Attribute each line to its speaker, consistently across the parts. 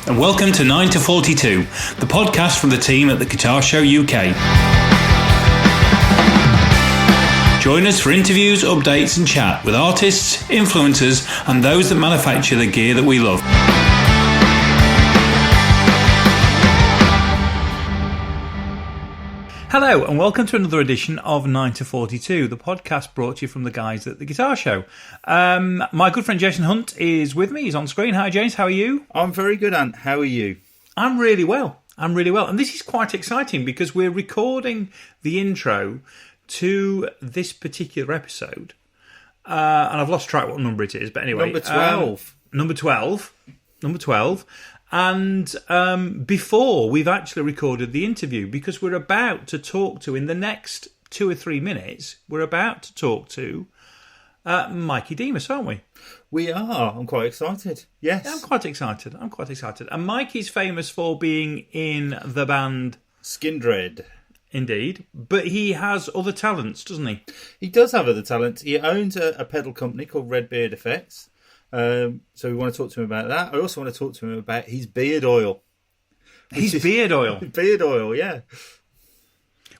Speaker 1: and welcome to 9 to 42, the podcast from the team at the Guitar Show UK. Join us for interviews, updates and chat with artists, influencers and those that manufacture the gear that we love. Hello and welcome to another edition of 9 to 42, the podcast brought to you from the guys at the Guitar Show. My good friend Jason Hunt is with me. He's on screen. Hi James, how are you?
Speaker 2: I'm very good, Ant. How are you?
Speaker 1: I'm really well. And this is quite exciting because we're recording the intro to this particular episode. And I've lost track what number it is, but anyway.
Speaker 2: Number 12.
Speaker 1: Number 12. And before we've actually recorded the interview, because we're about to talk to, in the next 2 or 3 minutes, we're about to talk to Mikey Demus, aren't we?
Speaker 2: We are. I'm quite excited. Yes.
Speaker 1: Yeah, I'm quite excited. And Mikey's famous for being in the band
Speaker 2: Skindred.
Speaker 1: Indeed. But he has other talents, doesn't he?
Speaker 2: He does have other talents. He owns a pedal company called Redbeard Effects. So we want to talk to him about that. I also want to talk to him about his beard oil.
Speaker 1: Beard oil?
Speaker 2: Beard oil, yeah.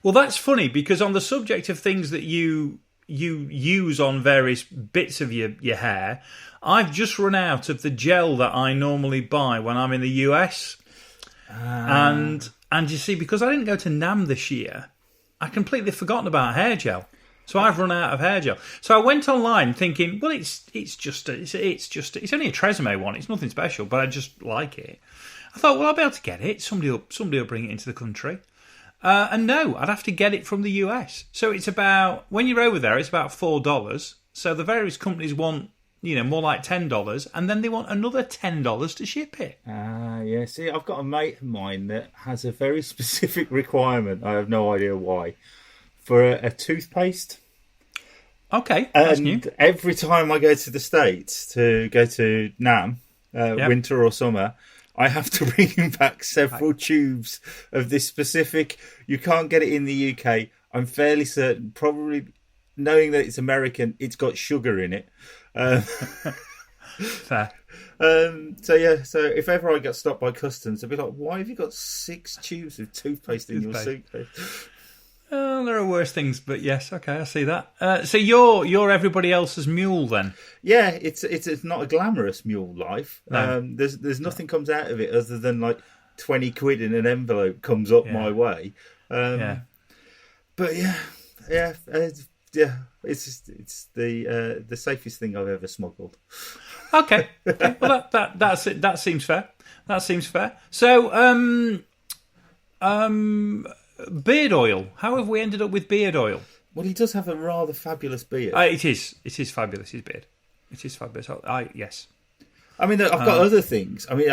Speaker 1: Well, that's funny because on the subject of things that you use on various bits of your hair, I've just run out of the gel that I normally buy when I'm in the US. And you see, because I didn't go to NAMM this year, I completely forgotten about hair gel. So I've run out of hair gel. So I went online thinking, well, it's only a Tresemme one. It's nothing special, but I just like it. I thought, well, I'll be able to get it. Somebody will bring it into the country. And no, I'd have to get it from the US. So it's about, when you're over there, it's about $4. So the various companies want, more like $10, and then they want another $10 to ship it.
Speaker 2: Yeah. See, I've got a mate of mine that has a very specific requirement. I have no idea why. For a toothpaste.
Speaker 1: Okay, that's new.
Speaker 2: And every time I go to the States to go to NAMM, winter or summer, I have to bring him back several tubes of this specific. You can't get it in the UK. I'm fairly certain, probably knowing that it's American, it's got sugar in it.
Speaker 1: Fair.
Speaker 2: So if ever I get stopped by customs, they'll be like, why have you got 6 tubes of toothpaste in your suitcase?
Speaker 1: There are worse things, but yes, okay, I see that. So you're everybody else's mule then?
Speaker 2: Yeah, it's not a glamorous mule life.
Speaker 1: No.
Speaker 2: There's nothing comes out of it other than like 20 quid in an envelope comes up my way. But it's the safest thing I've ever smuggled.
Speaker 1: Okay. Well, that's it. That seems fair. So, beard oil. How have we ended up with beard oil?
Speaker 2: Well, he does have a rather fabulous beard.
Speaker 1: It is fabulous. His beard. It is fabulous. Yes.
Speaker 2: I mean, I've got other things. I mean,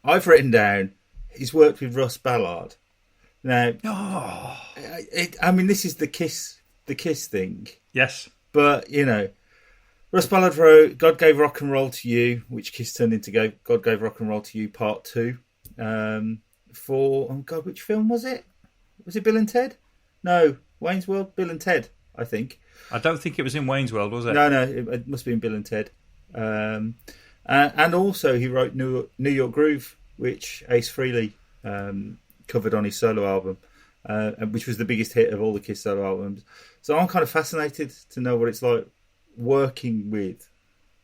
Speaker 2: I've written down he's worked with Russ Ballard. Now, this is the Kiss thing.
Speaker 1: Yes.
Speaker 2: But Russ Ballard wrote "God Gave Rock and Roll to You," which Kiss turned into "God Gave Rock and Roll to You" Part 2. Which film was it? Was it Bill and Ted? No, Wayne's World. Bill and Ted, I think.
Speaker 1: I don't think it was in Wayne's World, was it?
Speaker 2: No, it must have been Bill and Ted. And also he wrote New York Groove, which Ace Frehley covered on his solo album, which was the biggest hit of all the Kiss solo albums. So I'm kind of fascinated to know what it's like working with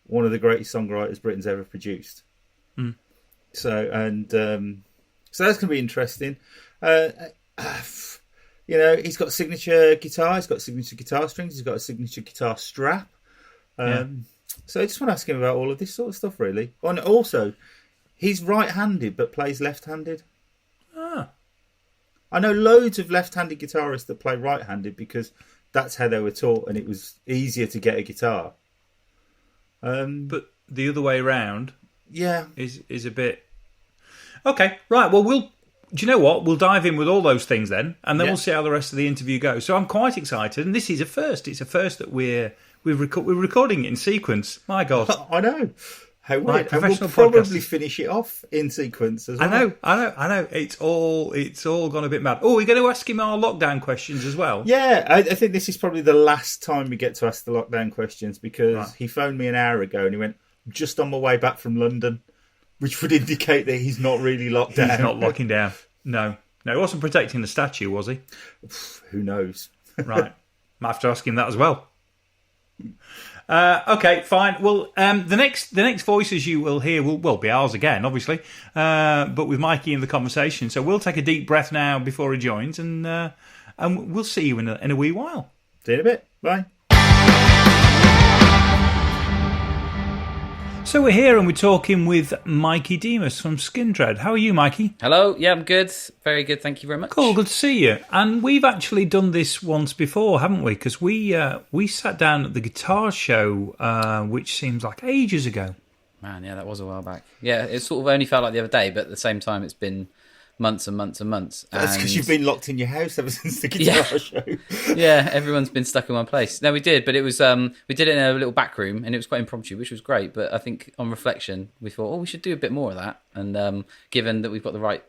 Speaker 2: one of the greatest songwriters Britain's ever produced.
Speaker 1: Mm.
Speaker 2: So that's going to be interesting. He's got signature guitar, he's got signature guitar strings, he's got a signature guitar strap. So I just want to ask him about all of this sort of stuff, really. And also, he's right-handed but plays left-handed. I know loads of left-handed guitarists that play right-handed because that's how they were taught and it was easier to get a guitar.
Speaker 1: But the other way around is a bit... Okay, right, well, do you know what? We'll dive in with all those things then, and then we'll see how the rest of the interview goes. So I'm quite excited, and this is a first. It's a first that we're recording it in sequence. My God.
Speaker 2: I know. How weird.
Speaker 1: Right, professional
Speaker 2: and we'll probably finish it off in sequence as well.
Speaker 1: I know. It's all gone a bit mad. Oh, we're going to ask him our lockdown questions as well.
Speaker 2: Yeah, I think this is probably the last time we get to ask the lockdown questions because he phoned me an hour ago and he went, just on my way back from London. which would indicate that he's not really locked down.
Speaker 1: He's not locking down. No, he wasn't protecting the statue, was he?
Speaker 2: Who knows?
Speaker 1: Right, might have to ask him that as well. Okay, fine. Well, the next voices you will hear will be ours again, obviously, but with Mikey in the conversation. So we'll take a deep breath now before he joins, and we'll see you in a wee while.
Speaker 2: See you in a bit. Bye.
Speaker 1: So we're here and we're talking with Mikey Demus from Skindred. How are you, Mikey?
Speaker 3: Hello. Yeah, I'm good. Very good. Thank you very much.
Speaker 1: Cool. Good to see you. And we've actually done this once before, haven't we? Because we sat down at the guitar show, which seems like ages ago.
Speaker 3: Man, yeah, that was a while back. Yeah, it sort of only felt like the other day, but at the same time, it's been months and months and months.
Speaker 2: That's because you've been locked in your house ever since the guitar show.
Speaker 3: Yeah, everyone's been stuck in one place. No, we did, but it was we did it in a little back room, and it was quite impromptu, which was great. But I think on reflection, we thought, we should do a bit more of that. And given that we've got the right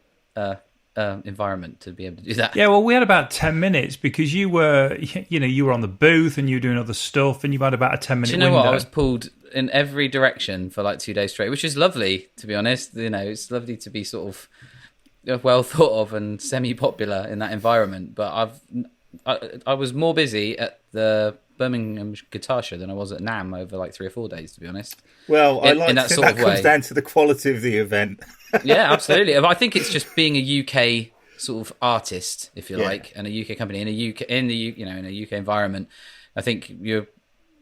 Speaker 3: environment to be able to do that.
Speaker 1: Yeah, well, we had about 10 minutes because you were on the booth and you were doing other stuff, and you had about a 10-minute window.
Speaker 3: Do you know what? I was pulled in every direction for like 2 days straight, which is lovely, to be honest. It's lovely to be sort of well thought of and semi-popular in that environment, but I was more busy at the Birmingham Guitar Show than I was at NAMM over like 3 or 4 days, to be honest.
Speaker 2: Well, I like to think that comes down to the quality of the event.
Speaker 3: Yeah, absolutely. I think it's just being a UK sort of artist, if you like, and a UK company in a UK environment. I think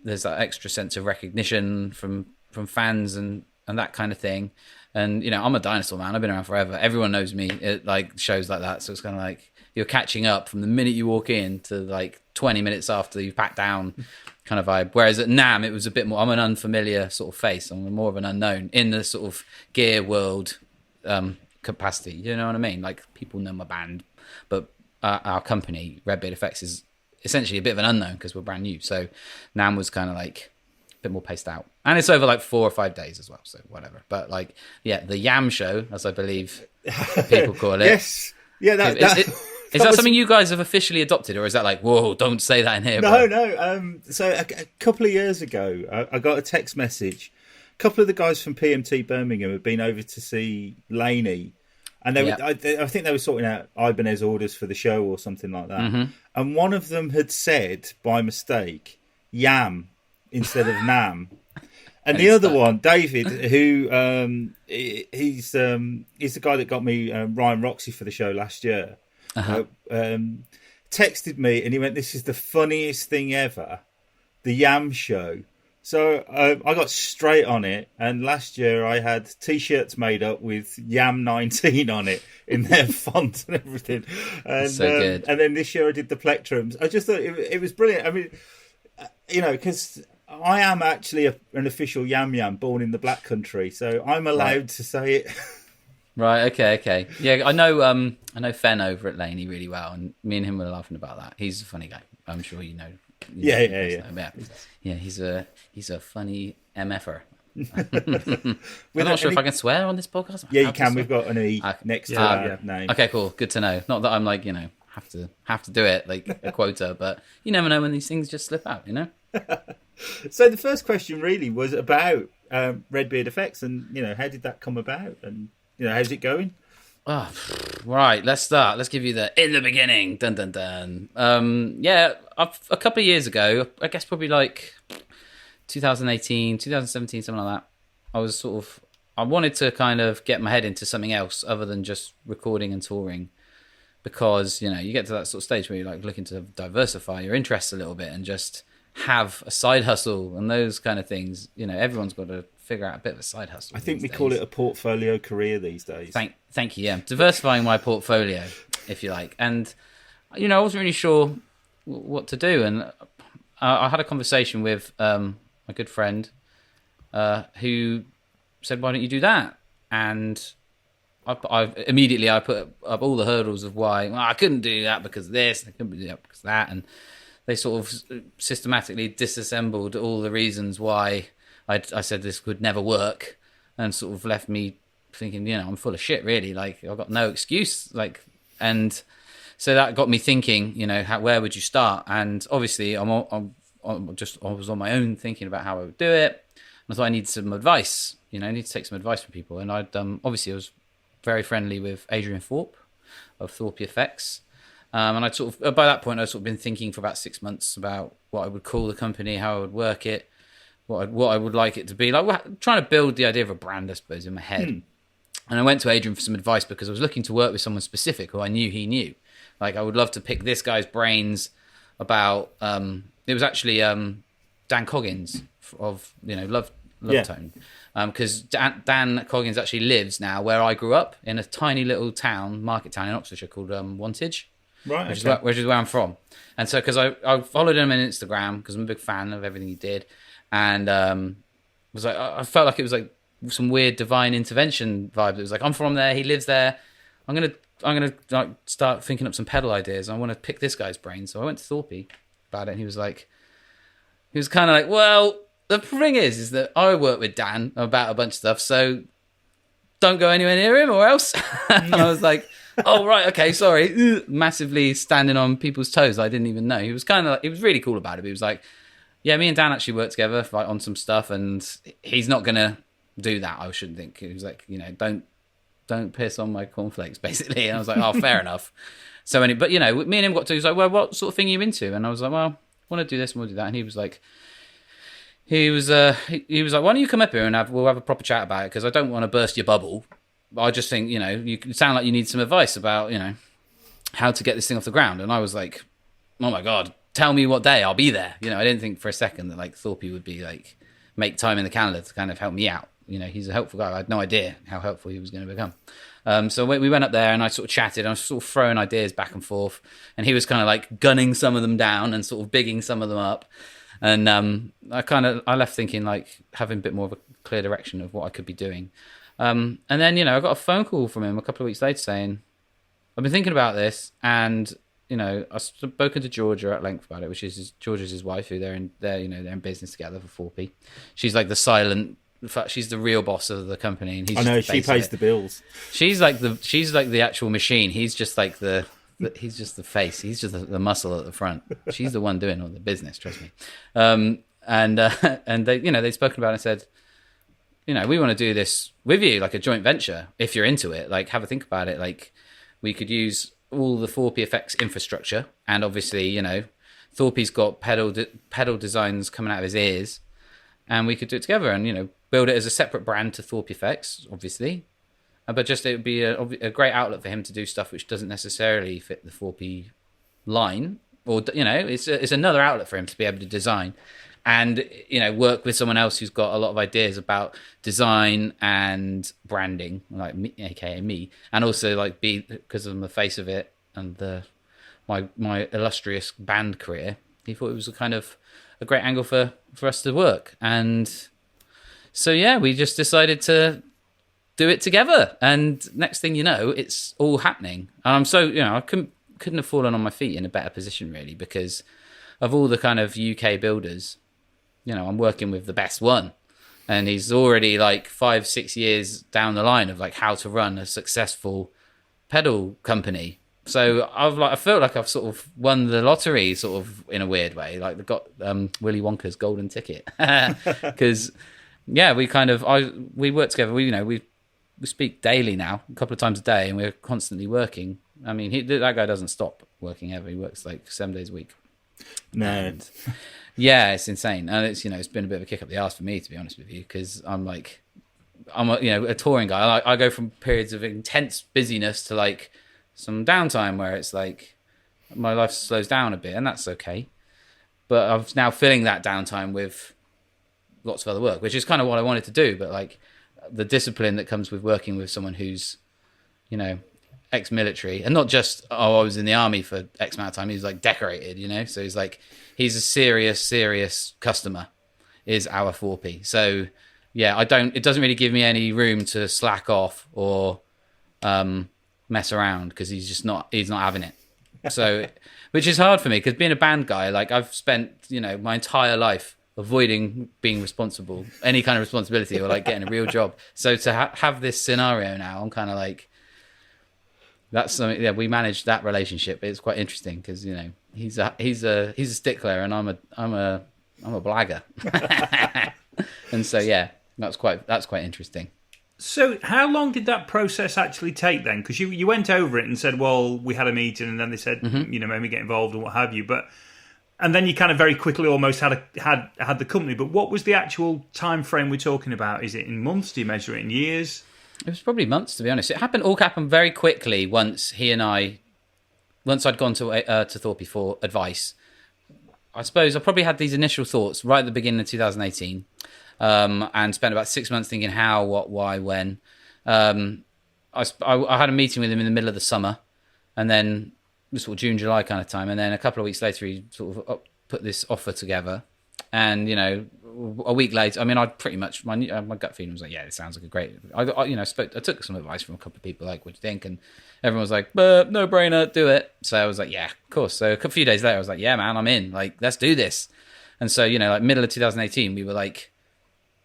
Speaker 3: there's that extra sense of recognition from fans and that kind of thing. And, I'm a dinosaur, man. I've been around forever. Everyone knows me at like shows like that. So it's kind of like you're catching up from the minute you walk in to like 20 minutes after you've packed down kind of vibe. Whereas at NAMM, it was a bit more, I'm an unfamiliar sort of face. I'm more of an unknown in the sort of gear world capacity. You know what I mean? Like people know my band, but our company, Redbeard Effects, is essentially a bit of an unknown because we're brand new. So NAMM was kind of like bit more paced out, and it's over like 4 or 5 days as well, so whatever. But like, the Yam Show, as I believe people call it.
Speaker 2: Yes, yeah.
Speaker 3: Is that something you guys have officially adopted, or is that like, whoa, don't say that in here?
Speaker 2: No. So a couple of years ago, I got a text message. A couple of the guys from PMT Birmingham had been over to see Laney, and I think they were sorting out Ibanez orders for the show or something like that. Mm-hmm. And one of them had said by mistake Yam instead of NAMM. And the other one, David, who he's the guy that got me Ryan Roxy for the show last year, texted me and he went, "This is the funniest thing ever, the Yam Show." So I got straight on it, and last year I had T-shirts made up with Yam 19 on it in their font and everything. And,
Speaker 3: so good.
Speaker 2: And then this year I did the plectrums. I just thought it was brilliant. I mean, because I am actually an official Yam born in the Black Country, so I'm allowed to say it.
Speaker 3: Right. Okay. Yeah, I know Fen over at Laney really well, and me and him were laughing about that. He's a funny guy. I'm sure you know.
Speaker 2: Yeah.
Speaker 3: He's a funny MFer. I'm not sure if I can swear on this podcast.
Speaker 2: Yeah, you can. We've got an E next to our name.
Speaker 3: Okay, cool. Good to know. Not that I'm like have to do it like a quota, but you never know when these things just slip out.
Speaker 2: So the first question really was about Redbeard Effects, and how did that come about, and how's it going?
Speaker 3: Oh, right. Let's start. Let's give you the in the beginning. Dun dun dun. A couple of years ago, I guess probably like 2018, 2017, something like that. I wanted to kind of get my head into something else other than just recording and touring, because you get to that sort of stage where you're like looking to diversify your interests a little bit and just have a side hustle and those kind of things. Everyone's got to figure out a bit of a side hustle.
Speaker 2: I think we call it a portfolio career these days.
Speaker 3: Thank you. Yeah, diversifying my portfolio, if you like. And I wasn't really sure what to do, and I had a conversation with a good friend who said, "Why don't you do that?" And I immediately put up all the hurdles of why I couldn't do that because of this, I couldn't do that because of that, and they sort of systematically disassembled all the reasons why I said this would never work, and sort of left me thinking, I'm full of shit, really. Like, I've got no excuse. And so that got me thinking, where would you start? And obviously, I was on my own thinking about how I would do it. And I thought I need some advice, I need to take some advice from people. And I'd obviously I was very friendly with Adrian Thorpe of Thorpy FX. And I'd sort of, by that point, I'd sort of been thinking for about 6 months about what I would call the company, how I would work it, what I would like it to be. Like, trying to build the idea of a brand, I suppose, in my head. And I went to Adrian for some advice because I was looking to work with someone specific who I knew he knew. Like, I would love to pick this guy's brains about, it was actually Dan Coggins of, Love Tone. Because Dan Coggins actually lives now where I grew up, in a tiny little town, market town in Oxfordshire called Wantage.
Speaker 2: Right,
Speaker 3: which is where I'm from. And so, because I followed him on Instagram, because I'm a big fan of everything he did. And was like, I felt like it was like some weird divine intervention vibe. It was like, I'm from there, he lives there. I'm gonna like start thinking up some pedal ideas. I want to pick this guy's brain. So I went to Thorpy about it, and he was kind of like, well, the thing is that I work with Dan about a bunch of stuff, so don't go anywhere near him or else. And I was like, oh, right, okay, sorry. Massively standing on people's toes. I didn't even know. He was kind of like, he was really cool about it. He was like, yeah, me and Dan actually work together like, on some stuff, and he's not going to do that, I shouldn't think. He was like, don't piss on my cornflakes, basically. And I was like, oh, fair enough. So, me and him got to, he was like, well, what sort of thing are you into? And I was like, well, I want to do this and we'll do that. And he was like, why don't you come up here and we'll have a proper chat about it, because I don't want to burst your bubble. I just think, you sound like you need some advice about, how to get this thing off the ground. And I was like, oh my God, tell me what day, I'll be there. I didn't think for a second that like Thorpy would be like, make time in the calendar to kind of help me out. He's a helpful guy. I had no idea how helpful he was going to become. So we went up there and I sort of chatted. I was sort of throwing ideas back and forth. And he was kind of like gunning some of them down and sort of bigging some of them up. And I left thinking like having a bit more of a clear direction of what I could be doing. And then, I got a phone call from him a couple of weeks later saying, I've been thinking about this, and, I've spoken to Georgia at length about it, which is Georgia's his wife, who they're in business together for 4p. She's like the silent, in fact, she's the real boss of the company, and he's
Speaker 2: she pays the bills.
Speaker 3: She's like the actual machine. He's just like he's just the face. He's just the muscle at the front. She's the one doing all the business. Trust me. And they, they'd spoken about it and said, we want to do this with you, like a joint venture. If you're into it, like have a think about it. Like we could use all the Thorpy FX infrastructure, and obviously, Thorpy's got pedal designs coming out of his ears, and we could do it together and build it as a separate brand to Thorpy FX, obviously. But just it would be a great outlet for him to do stuff which doesn't necessarily fit the 4p line, or it's another outlet for him to be able to design, and work with someone else who's got a lot of ideas about design and branding, like me, aka me, and also like because I'm the face of it and my illustrious band career. He thought it was a great angle for us to work, and so yeah, we just decided to do it together, and next thing you know, it's all happening. And I'm so I couldn't have fallen on my feet in a better position really, because of all the kind of UK builders, I'm working with the best one, and he's already like 5-6 years down the line of like how to run a successful pedal company. So I felt like I've sort of won the lottery, sort of in a weird way, like they got Willy Wonka's golden ticket, because yeah, we work together. We speak daily now, a couple of times a day, and we're constantly working. I mean, that guy doesn't stop working ever. He works like 7 days a week.
Speaker 2: No.
Speaker 3: And, yeah, it's insane, and it's it's been a bit of a kick up the arse for me, to be honest with you, because I'm a touring guy. I go from periods of intense busyness to like some downtime where it's like my life slows down a bit, and that's okay. But I'm now filling that downtime with lots of other work, which is kind of what I wanted to do. But like the discipline that comes with working with someone who's, ex-military, and not just, I was in the army for X amount of time. He's like decorated, so he's like, he's a serious customer, is our 4p. So yeah, it doesn't really give me any room to slack off or mess around, because he's not having it. So, which is hard for me, because being a band guy, like I've spent, my entire life avoiding being responsible, any kind of responsibility, or like getting a real job. So to have this scenario now, I'm kind of like, that's something. Yeah, we managed that relationship. It's quite interesting because he's a stickler, and I'm a blagger, and so yeah, That's quite interesting.
Speaker 1: So how long did that process actually take then? Because you went over it and said, well, we had a meeting, and then they said, maybe get involved and what have you. And then you kind of very quickly almost had the company. But what was the actual time frame we're talking about? Is it in months? Do you measure it in years?
Speaker 3: It was probably months, to be honest. It all happened very quickly once I'd gone to Thorpy for advice. I suppose I probably had these initial thoughts right at the beginning of 2018, and spent about 6 months thinking how, what, why, when. I had a meeting with him in the middle of the summer, and then sort of June, July kind of time, and then a couple of weeks later he sort of put this offer together, and a week later, I mean, I pretty much my gut feeling was like, yeah, it sounds like a great. I took some advice from a couple of people, like, what do you think? And everyone was like, no brainer, do it. So I was like, yeah, of course. So a few days later, I was like, yeah, man, I'm in. Like, let's do this. And so like middle of 2018, we were like,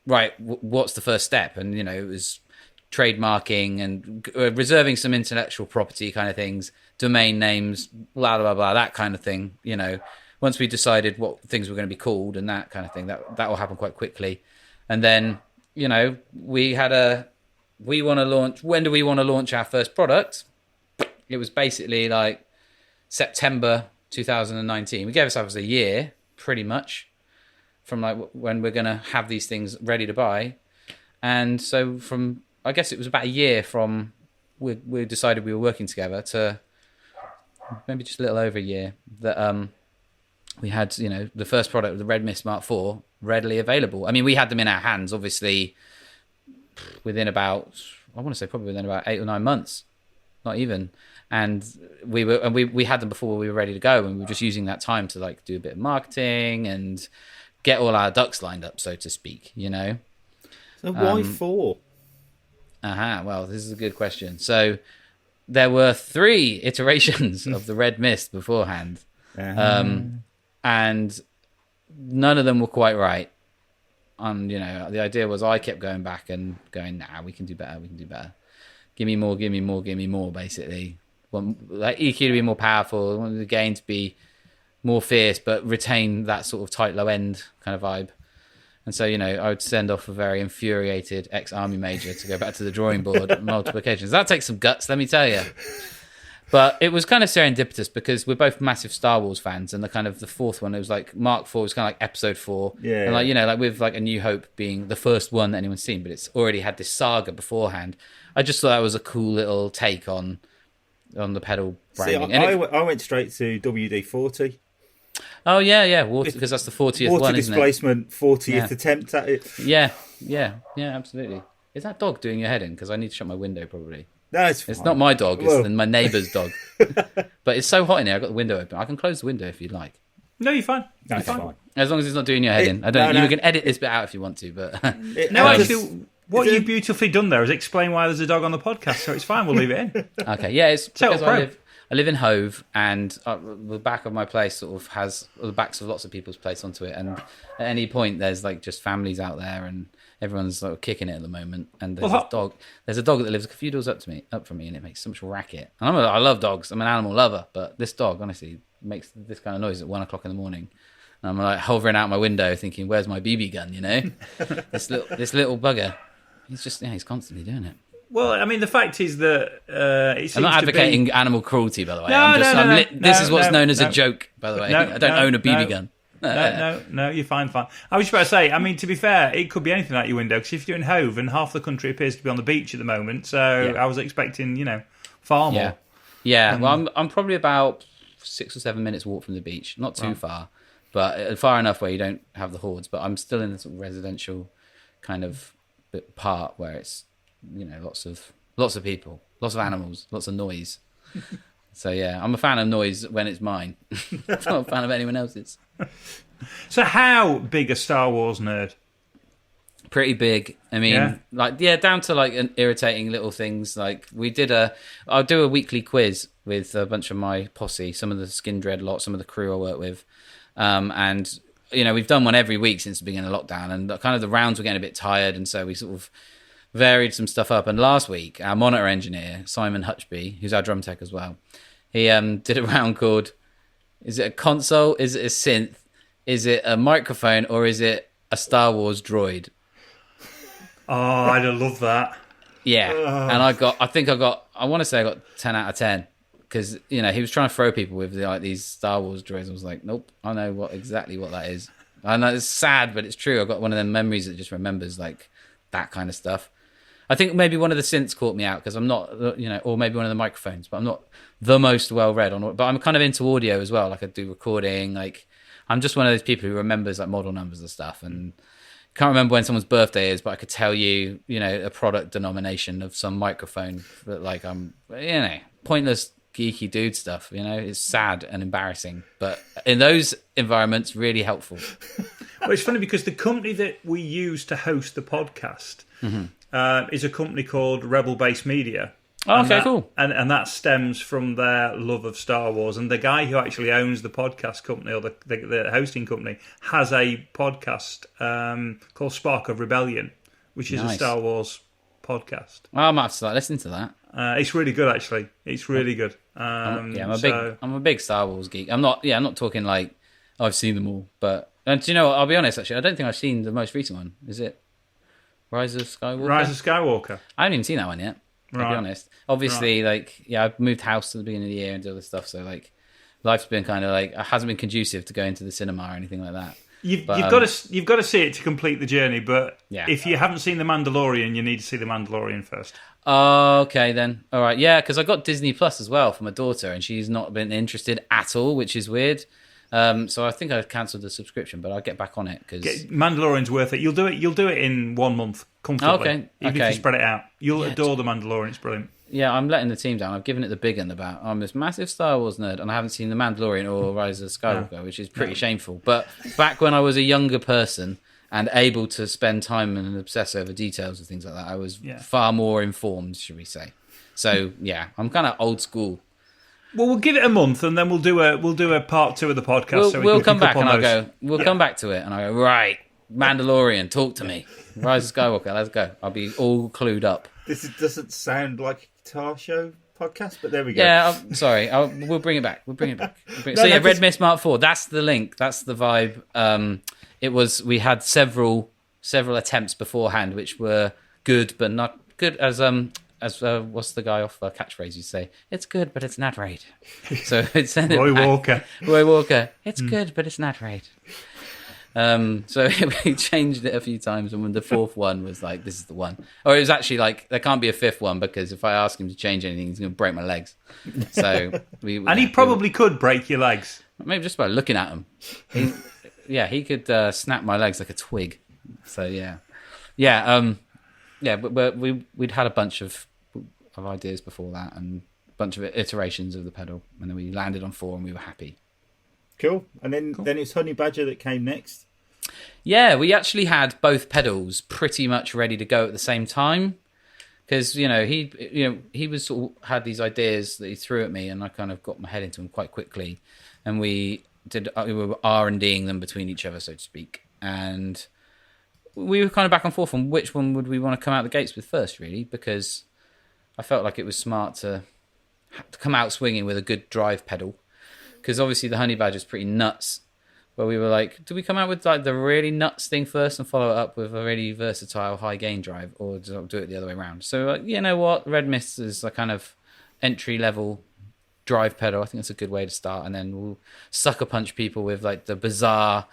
Speaker 3: right, what's the first step? And it was trademarking and reserving some intellectual property kind of things, domain names, blah blah blah, that kind of thing. Once we decided what things were going to be called and that kind of thing, that will happen quite quickly. And then, we want to launch, when do we want to launch our first product? It was basically like September 2019. We gave ourselves a year, pretty much, from like when we're going to have these things ready to buy. And so I guess it was about a year from we decided we were working together to maybe just a little over a year that, we had, the first product, the Red Mist Mark IV, readily available. I mean, we had them in our hands, obviously, within about, I want to say probably within about 8 or 9 months, not even. And we had them before we were ready to go, and we were just using that time to like do a bit of marketing and get all our ducks lined up, so to speak.
Speaker 2: So why 4?
Speaker 3: Well, this is a good question. So there were 3 iterations of the Red Mist beforehand. And none of them were quite right. And, the idea was I kept going back and going, nah, we can do better. Give me more, basically. Want like EQ to be more powerful, want the gain to be more fierce, but retain that sort of tight low end kind of vibe. And so, I would send off a very infuriated ex-army major to go back to the drawing board on multiple occasions. That takes some guts, let me tell you. But it was kind of serendipitous because we're both massive Star Wars fans, and the fourth one, it was like Mark IV was kind of like Episode 4, and like with like A New Hope being the first one that anyone's seen, but it's already had this saga beforehand. I just thought that was a cool little take on the pedal branding.
Speaker 2: I went straight to WD-40.
Speaker 3: Oh yeah, water, because that's the 40th
Speaker 2: water
Speaker 3: one, isn't it?
Speaker 2: Water displacement, 40th attempt at it.
Speaker 3: Yeah, absolutely. Is that dog doing your head in? Because I need to shut my window probably.
Speaker 2: No, it's
Speaker 3: not my dog, it's my neighbour's dog. But it's so hot in here, I've got the window open. I can close the window if you'd like.
Speaker 1: No, you're fine.
Speaker 2: That's fine.
Speaker 3: As long as it's not doing your head in. You can edit this bit out if you want to, but...
Speaker 1: Actually, what you've beautifully done there is explain why there's a dog on the podcast, so it's fine, we'll leave it in.
Speaker 3: Okay, yeah, it's because I live in Hove, and the back of my place sort of has the backs of lots of people's place onto it, and at any point there's like just families out there, and everyone's sort of kicking it at the moment. And there's a dog that lives a few doors up from me, and it makes so much racket. And I love dogs. I'm an animal lover, but this dog honestly makes this kind of noise at 1 o'clock in the morning. And I'm like hovering out my window, thinking, "Where's my BB gun?" This little bugger. He's constantly doing it.
Speaker 1: Well, I mean, the fact is that
Speaker 3: I'm not advocating animal cruelty, by the way. This is what's known as a joke, by the way. I don't own a BB gun.
Speaker 1: No, you're fine. I was just about to say, I mean, to be fair, it could be anything out your window, because if you're in Hove and half the country appears to be on the beach at the moment, so I was expecting, far more.
Speaker 3: Yeah, well, I'm probably about 6 or 7 minutes walk from the beach, not too far, but far enough where you don't have the hordes, but I'm still in the sort of residential kind of part where it's, lots of people, lots of animals, lots of noise. So yeah, I'm a fan of noise when it's mine. I'm not a fan of anyone else's.
Speaker 1: So how big a Star Wars nerd?
Speaker 3: Pretty big. I mean, down to like irritating little things. Like I'll do a weekly quiz with a bunch of my posse, some of the Skindred lot, some of the crew I work with, and we've done one every week since the beginning of lockdown, and kind of the rounds were getting a bit tired, and so we sort of varied some stuff up. And last week, our monitor engineer, Simon Hutchby, who's our drum tech as well, he did a round called, is it a console, is it a synth, is it a microphone, or is it a Star Wars droid?
Speaker 1: Oh, I'd have loved that.
Speaker 3: Yeah, and I want to say I got 10 out of 10 because he was trying to throw people with like these Star Wars droids. I was like, nope, I know exactly what that is. I know it's sad, but it's true. I got one of them memories that just remembers like that kind of stuff. I think maybe one of the synths caught me out because I'm not, or maybe one of the microphones, but I'm not the most well read on. But I'm kind of into audio as well. Like I do recording. Like I'm just one of those people who remembers like model numbers and stuff and. Can't remember when someone's birthday is, but I could tell you, a product denomination of some microphone. But like I'm, pointless geeky dude stuff. It's sad and embarrassing, but in those environments, really helpful.
Speaker 1: Well, it's funny because the company that we use to host the podcast is a company called Rebel Base Media.
Speaker 3: Oh, okay, cool.
Speaker 1: And that stems from their love of Star Wars. And the guy who actually owns the podcast company or the hosting company has a podcast called Spark of Rebellion, which is a Star Wars podcast.
Speaker 3: Well, I might have to start listening to that.
Speaker 1: It's really good, actually. It's really good.
Speaker 3: I'm a big Star Wars geek. I'm not talking like I've seen them all, but do you know what? I'll be honest. Actually, I don't think I've seen the most recent one. Is it Rise of Skywalker?
Speaker 1: Rise of Skywalker.
Speaker 3: I haven't even seen that one yet. To be honest, obviously, I've moved house at the beginning of the year and do all this stuff, so like, life's been kind of like it hasn't been conducive to going to the cinema or anything like that.
Speaker 1: You've got to see it to complete the journey, but if you haven't seen The Mandalorian, you need to see The Mandalorian first.
Speaker 3: Okay, then. All right, yeah, because I got Disney Plus as well for my daughter, and she's not been interested at all, which is weird. So I think I've cancelled the subscription, but I'll get back on it because
Speaker 1: Mandalorian's worth it. You'll do it in 1 month comfortably.
Speaker 3: Okay.
Speaker 1: Even if you spread it out, you'll adore the Mandalorian. It's brilliant.
Speaker 3: Yeah, I'm letting the team down. I've given it the big one about I'm this massive Star Wars nerd, and I haven't seen the Mandalorian or Rise of Skywalker, which is pretty shameful. But back when I was a younger person and able to spend time and obsess over details and things like that, I was far more informed, should we say? So yeah, I'm kind of old school.
Speaker 1: Well, we'll give it a month, and then we'll do a part 2 of the podcast.
Speaker 3: We'll come back, and I'll go. We'll come back to it, and I go. Right, Mandalorian, talk to me. Rise of Skywalker, let's go. I'll be all clued up.
Speaker 2: This doesn't sound like a guitar show podcast, but there we go.
Speaker 3: Yeah, I'm sorry. We'll bring it back. Red Mist Mark IV. That's the link. That's the vibe. It was. We had several attempts beforehand, which were good, but not good as what's the guy off Catchphrase you say? It's good, but it's not right. So it's
Speaker 1: Roy Walker.
Speaker 3: Roy Walker. It's good, but it's not right. So we changed it a few times, and when the 4th one was like, this is the one. Or it was actually like, there can't be a 5th one because if I ask him to change anything, he's going to break my legs. So
Speaker 1: he probably could break your legs.
Speaker 3: Maybe just by looking at him. He could snap my legs like a twig. So but we'd had a bunch of ideas before that and a bunch of iterations of the pedal, and then we landed on 4 and we were happy.
Speaker 2: Cool. And then it's Honey Badger that came next.
Speaker 3: Yeah, we actually had both pedals pretty much ready to go at the same time because he was sort of had these ideas that he threw at me, and I kind of got my head into them quite quickly, and we were R&Ding them between each other, so to speak, and we were kind of back and forth on which one would we want to come out the gates with first, really, because I felt like it was smart to come out swinging with a good drive pedal, because obviously the Honey Badger is pretty nuts. But we were like, do we come out with like the really nuts thing first and follow it up with a really versatile high gain drive, or do it the other way around? So you know what, Red Mist is a kind of entry level drive pedal. I think that's a good way to start, and then we'll sucker punch people with like the bizarre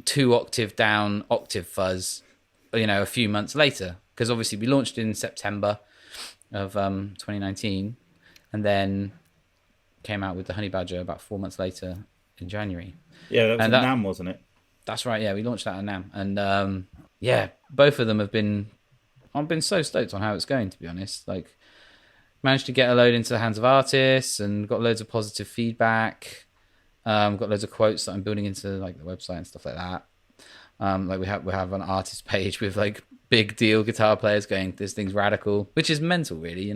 Speaker 3: 2 octave down octave fuzz, a few months later, because obviously we launched in September of 2019, and then came out with the Honey Badger about 4 months later in January.
Speaker 2: Yeah, that was at NAMM, wasn't it?
Speaker 3: That's right. Yeah, we launched that at NAMM, and both of them have been. I've been so stoked on how it's going, to be honest. Like, managed to get a load into the hands of artists and got loads of positive feedback. Got loads of quotes that I'm building into like the website and stuff like that. Like we have an artist page with like big deal guitar players going, "This thing's radical," which is mental, really,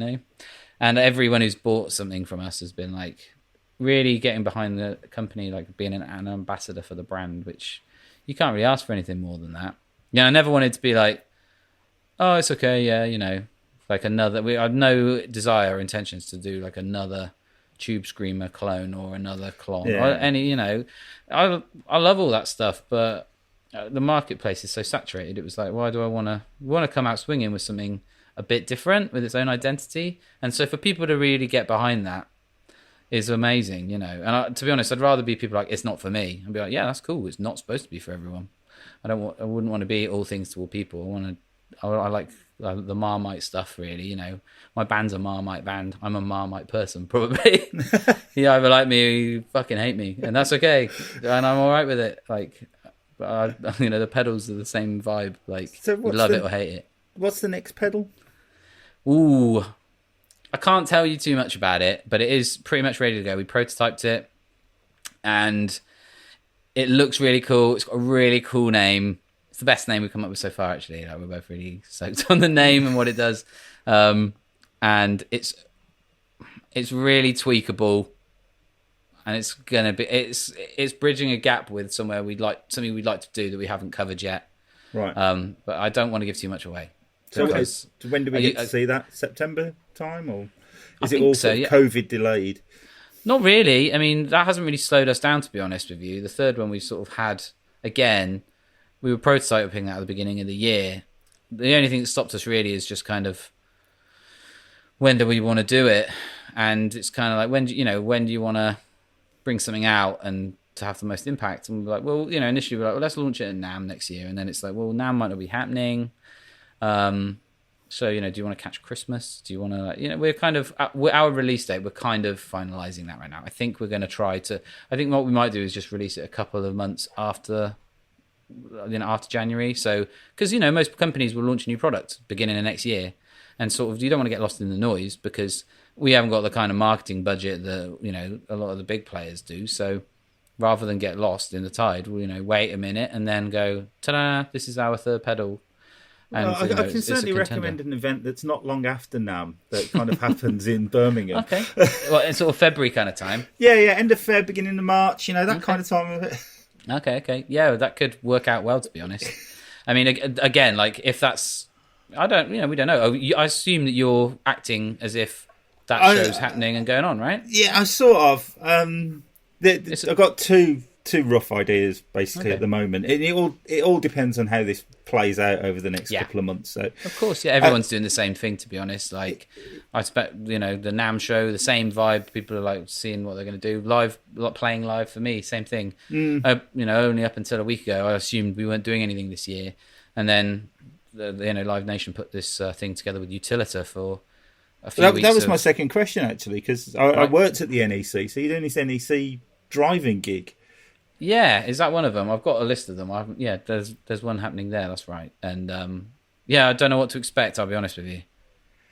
Speaker 3: And everyone who's bought something from us has been like really getting behind the company, like being an ambassador for the brand, which you can't really ask for anything more than that. I never wanted to be like, oh, it's okay, like another. I had no desire or intentions to do like another Tube Screamer clone or another clone or any. I love all that stuff, but the marketplace is so saturated. It was like, why do I want to come out swinging with something a bit different with its own identity? And so for people to really get behind that is amazing, you know. And to be honest, I'd rather be people like, it's not for me, and be like, yeah, that's cool. It's not supposed to be for everyone. I wouldn't want to be all things to all people. I like the Marmite stuff, really. You know, my band's a Marmite band. I'm a Marmite person, probably. You either like me or you fucking hate me, and that's okay. And I'm all right with it. Like, but you know, the pedals are the same vibe. Like, so you love it or hate it.
Speaker 2: What's the next pedal?
Speaker 3: Ooh, I can't tell you too much about it, but it is pretty much ready to go. We prototyped it, and it looks really cool. It's got a really cool name. It's the best name we've come up with so far, actually. Like, we're both really stoked on the name and what it does. And it's really tweakable, and it's gonna be it's bridging a gap with something we'd like to do that we haven't covered yet.
Speaker 2: Right.
Speaker 3: But I don't want to give too much away.
Speaker 2: So when do we get to see that? September time, or is it also COVID delayed?
Speaker 3: Not really. I mean, that hasn't really slowed us down, to be honest with you. The third one we sort of had, again, we were prototyping that at the beginning of the year. The only thing that stopped us really is just kind of, when do we want to do it? And it's kind of like, when do you want to bring something out and to have the most impact? And we're like, well, you know, initially we're like, well, let's launch it at NAMM next year. And then it's like, well, NAMM might not be happening. So, you know, do you want to catch Christmas? Do you want to, you know, we're kind of, our release date, we're kind of finalizing that right now. I think we're going to I think what we might do is just release it a couple of months after January. So, because, you know, most companies will launch a new product beginning of next year, and sort of, you don't want to get lost in the noise because we haven't got the kind of marketing budget that, you know, a lot of the big players do. So rather than get lost in the tide, we'll, you know, wait a minute and then go, ta-da, this is our third pedal. And,
Speaker 2: well, I can certainly recommend an event that's not long after NAMM that kind of happens in Birmingham.
Speaker 3: Okay. Well, it's sort of February kind of time.
Speaker 2: Yeah, end of Feb, beginning of March, you know, that kind of time of it.
Speaker 3: Okay. Yeah, that could work out well, to be honest. I mean, again, like, if that's... we don't know. I assume that you're acting as if that show's happening and going on, right?
Speaker 2: Yeah, I sort of. I've got two rough ideas basically at the moment. It all depends on how this plays out over the next couple of months. So
Speaker 3: of course, everyone's doing the same thing, to be honest. Like, I expect, you know, the NAMM show, the same vibe. People are like seeing what they're going to do live, playing live. For me, same thing. You know, only up until a week ago, I assumed we weren't doing anything this year, and then Live Nation put this thing together with Utilita for a few weeks.
Speaker 2: That was my second question, actually, because I worked at the NEC. So you're doing this NEC driving gig.
Speaker 3: Yeah, is that one of them? I've got a list of them. There's one happening there. That's right. And I don't know what to expect. I'll be honest with you,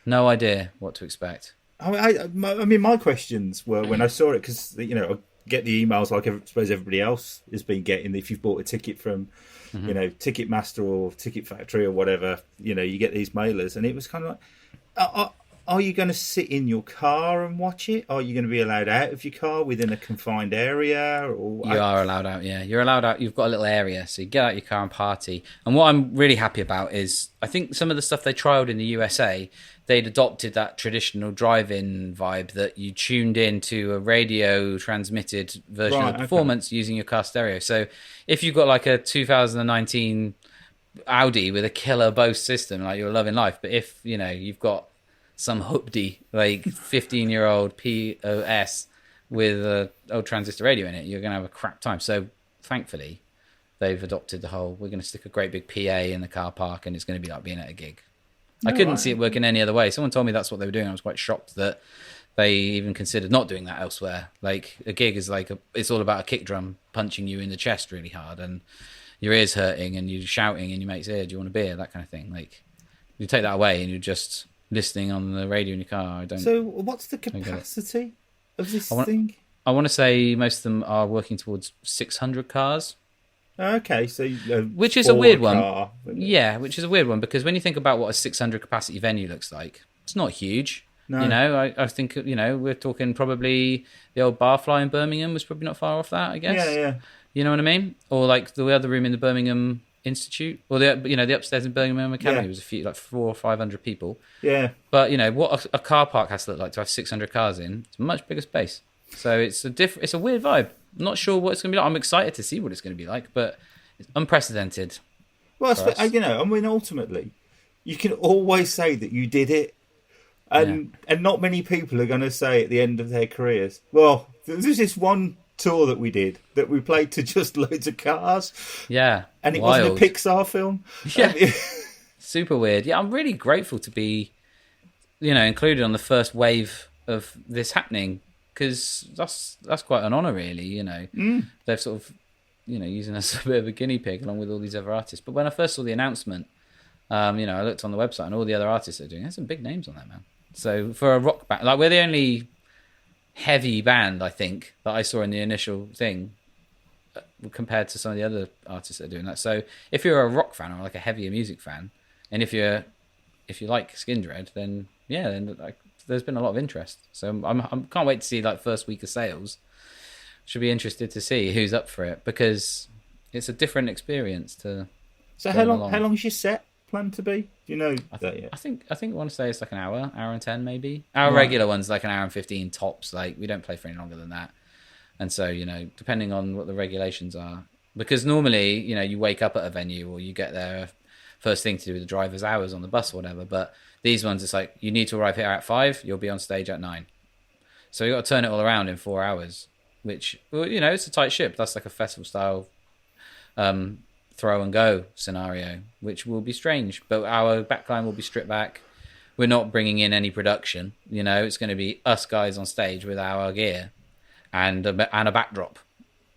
Speaker 3: no idea what to expect.
Speaker 2: I mean, my questions were when I saw it, because, you know, I get the emails like I suppose everybody else has been getting. If you've bought a ticket from, you know, Ticketmaster or Ticket Factory or whatever, you know, you get these mailers, and it was kind of like, are you going to sit in your car and watch it? Are you going to be allowed out of your car within a confined area? Or
Speaker 3: you are allowed out, yeah. You're allowed out. You've got a little area, so you get out your car and party. And what I'm really happy about is, I think some of the stuff they trialled in the USA, they'd adopted that traditional drive-in vibe that you tuned into a radio transmitted version of performance using your car stereo. So if you've got like a 2019 Audi with a killer Bose system, like, you're loving life. But if, you know, you've got some hoopty, like 15-year-old POS with a old transistor radio in it, you're going to have a crap time. So thankfully, they've adopted the whole, we're going to stick a great big PA in the car park, and it's going to be like being at a gig. I couldn't see it working any other way. Someone told me that's what they were doing. I was quite shocked that they even considered not doing that elsewhere. Like, a gig is like, it's all about a kick drum punching you in the chest really hard, and your ears hurting, and you're shouting in your mate's ear, do you want a beer? That kind of thing. Like, you take that away and you're just listening on the radio in your car.
Speaker 2: So what's the capacity of this thing?
Speaker 3: I want to say most of them are working towards 600 cars.
Speaker 2: Okay, so
Speaker 3: which is a weird one. Yeah, which is a weird one, because when you think about what a 600 capacity venue looks like, it's not huge. No. You know, I think, you know, we're talking probably the old Barfly in Birmingham was probably not far off that, I guess.
Speaker 2: Yeah.
Speaker 3: You know what I mean? Or like the other room in the Birmingham Institute, or the upstairs in Birmingham Academy was a few, like 400 or 500 people.
Speaker 2: Yeah.
Speaker 3: But, you know, what a car park has to look like to have 600 cars in, it's a much bigger space. So it's a weird vibe. I'm not sure what it's going to be like. I'm excited to see what it's going to be like, but It's unprecedented.
Speaker 2: Well,
Speaker 3: for us.
Speaker 2: I mean, ultimately, you can always say that you did it, and not many people are going to say at the end of their careers, well, there's this one tour that we did that we played to just loads of cars.
Speaker 3: Yeah.
Speaker 2: And it
Speaker 3: wild.
Speaker 2: wasn't a Pixar film.
Speaker 3: Yeah. Super weird. Yeah, I'm really grateful to be, included on the first wave of this happening, because that's quite an honour, really. They've sort of, using us as a bit of a guinea pig along with all these other artists. But when I first saw the announcement, I looked on the website and all the other artists are doing. There's some big names on that, man. So for a rock band, like, we're the only heavy band, I think, that I saw in the initial thing, compared to some of the other artists that are doing that. So if you're a rock fan or like a heavier music fan, and if you like Skindred, then there's been a lot of interest. So I can't wait to see like first week of sales. Should be interested to see who's up for it, because it's a different experience to.
Speaker 2: So how long is your set planned to be? Do you know that yet?
Speaker 3: I think I want to say it's like an hour and 10 maybe. Our regular one's like an hour and 15 tops. Like, we don't play for any longer than that. And so, depending on what the regulations are, because normally, you wake up at a venue or you get there first thing to do with the driver's hours on the bus or whatever. But these ones, it's like, you need to arrive here at 5, you'll be on stage at 9. So you got to turn it all around in 4 hours, which, well, it's a tight ship. That's like a festival style throw and go scenario, which will be strange. But our backline will be stripped back. We're not bringing in any production. It's going to be us guys on stage with our gear and a backdrop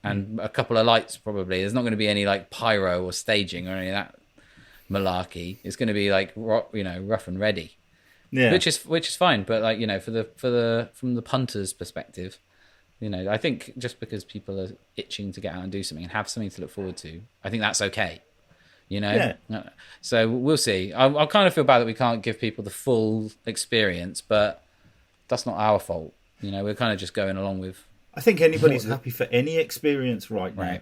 Speaker 3: and a couple of lights probably. There's not going to be any like pyro or staging or any of that malarkey. It's going to be like rough and ready, which is fine. But like from the punter's perspective, I think just because people are itching to get out and do something and have something to look forward to, I think that's okay. So we'll see. I kind of feel bad that we can't give people the full experience, but that's not our fault. We're kind of just going along with.
Speaker 2: I think anybody's happy for any experience right now.